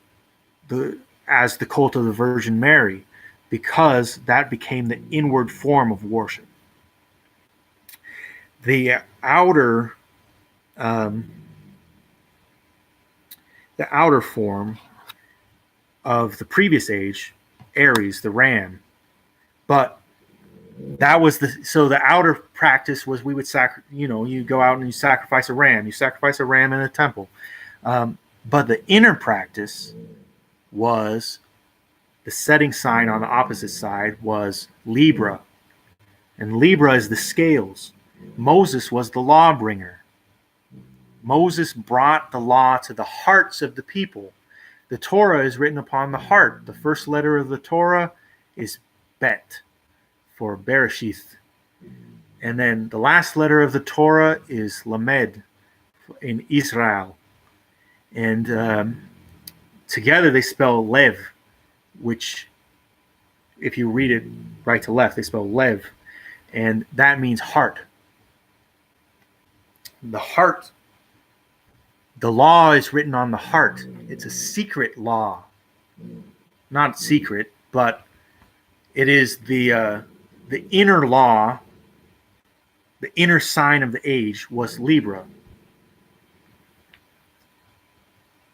cult of the Virgin Mary, because that became the inward form of worship. The outer form of the previous age, Aries, the ram, but that was the outer practice was we would you go out and you sacrifice a ram in a temple, but the inner practice was the setting sign on the opposite side was Libra, and Libra is the scales. Moses was the lawbringer. Moses brought the law to the hearts of the people. The Torah is written upon the heart. The first letter of the Torah is Bet, for Bereshith. And then the last letter of the Torah is Lamed in Israel. And together they spell Lev, which, if you read it right to left, they spell Lev. And that means heart. The heart, the law is written on the heart. It's a secret law. Not secret, but it is the inner law. The inner sign of the age was Libra.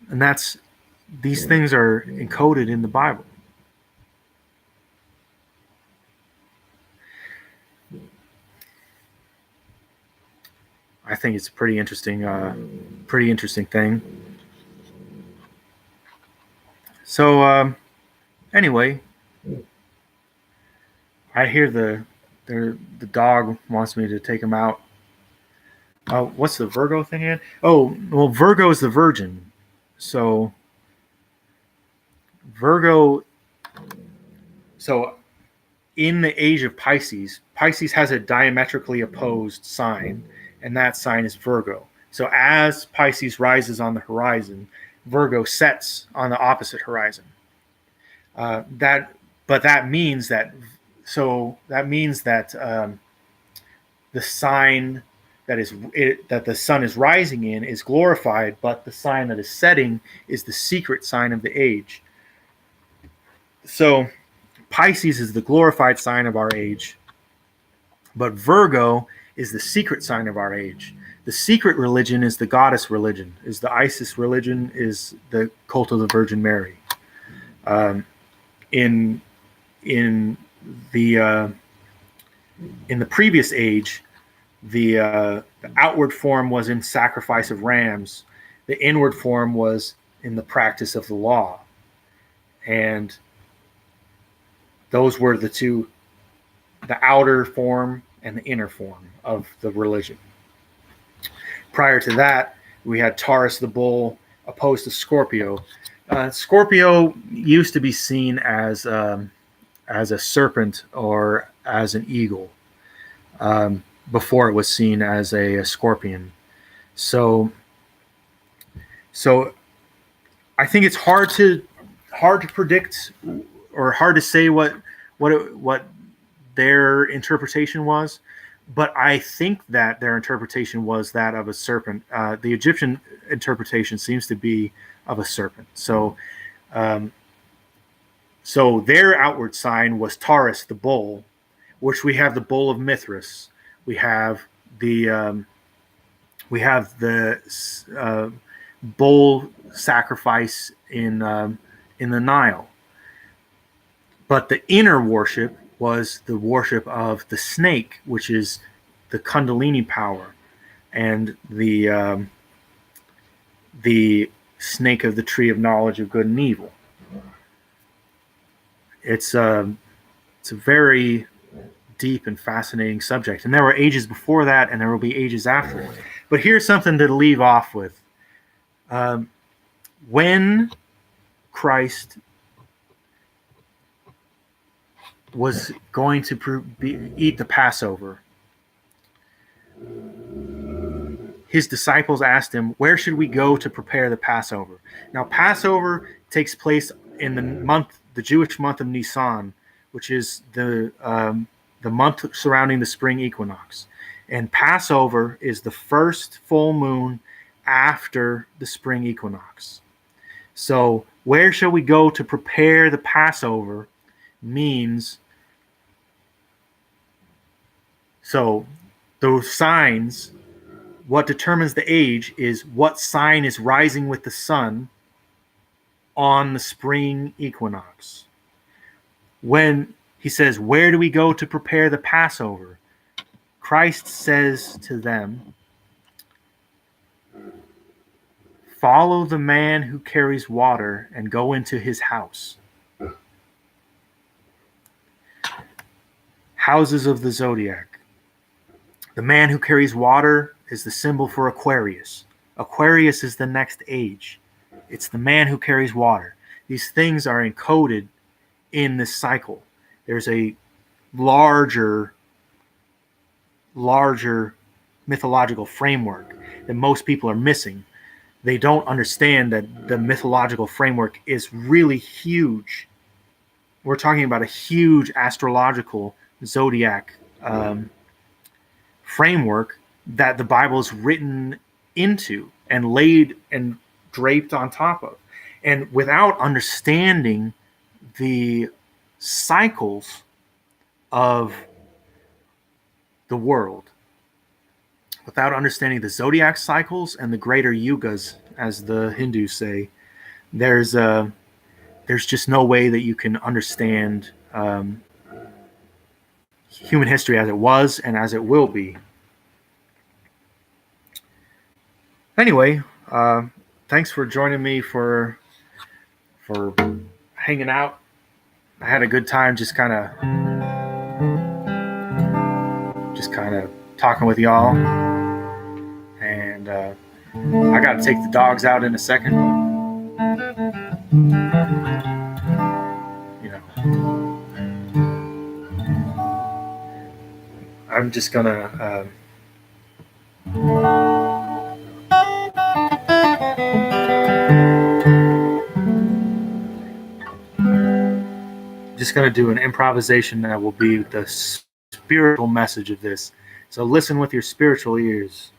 And these things are encoded in the Bible. I think it's a pretty interesting thing. So anyway, I hear the dog wants me to take him out. What's the Virgo thing again? Oh, well, Virgo is the Virgin. So Virgo. So in the age of Pisces, Pisces has a diametrically opposed sign, and that sign is Virgo. So as Pisces rises on the horizon, Virgo sets on the opposite horizon. That means that the sign that the sun is rising in is glorified, but the sign that is setting is the secret sign of the age. So Pisces is the glorified sign of our age, but Virgo is the secret sign of our age. The secret religion is the goddess religion, is the Isis religion, is the cult of the Virgin Mary. In the previous age, the outward form was in sacrifice of rams. The inward form was in the practice of the law. And those were the outer form and the inner form of the religion. Prior to that, we had Taurus the bull opposed to Scorpio. Scorpio used to be seen as a serpent or as an eagle before it was seen as a scorpion. So I think it's hard to predict or hard to say what their interpretation was, but I think that their interpretation was that of a serpent. The Egyptian interpretation seems to be of a serpent. So their outward sign was Taurus, the bull, which we have the bull of Mithras. We have the bull sacrifice in the Nile. But the inner worship was the worship of the snake, which is the Kundalini power, and the snake of the tree of knowledge of good and evil. It's a very deep and fascinating subject, and there were ages before that, and there will be ages after it. But here's something to leave off with. When Christ was going to eat the Passover, his disciples asked him, "Where should we go to prepare the Passover?" Now, Passover takes place in the Jewish month of Nisan, which is the month surrounding the spring equinox. And Passover is the first full moon after the spring equinox. So, where shall we go to prepare the Passover means, so those signs, what determines the age is what sign is rising with the sun on the spring equinox. When he says, "Where do we go to prepare the Passover?" Christ says to them, "Follow the man who carries water and go into his house." Houses of the zodiac. The man who carries water is the symbol for Aquarius. Aquarius is the next age. It's the man who carries water. These things are encoded in this cycle. There's a larger mythological framework that most people are missing. They don't understand that the mythological framework is really huge. We're talking about a huge astrological zodiac framework that the Bible is written into and laid and draped on top of. And without understanding the cycles of the world, without understanding the zodiac cycles and the greater yugas, as the Hindus say, there's just no way that you can understand human history as it was and as it will be. Anyway, thanks for joining me for hanging out. I had a good time just kind of talking with y'all, and I got to take the dogs out in a second, but I'm just gonna do an improvisation that will be the spiritual message of this. So listen with your spiritual ears.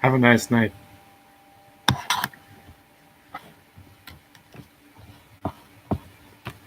Have a nice night.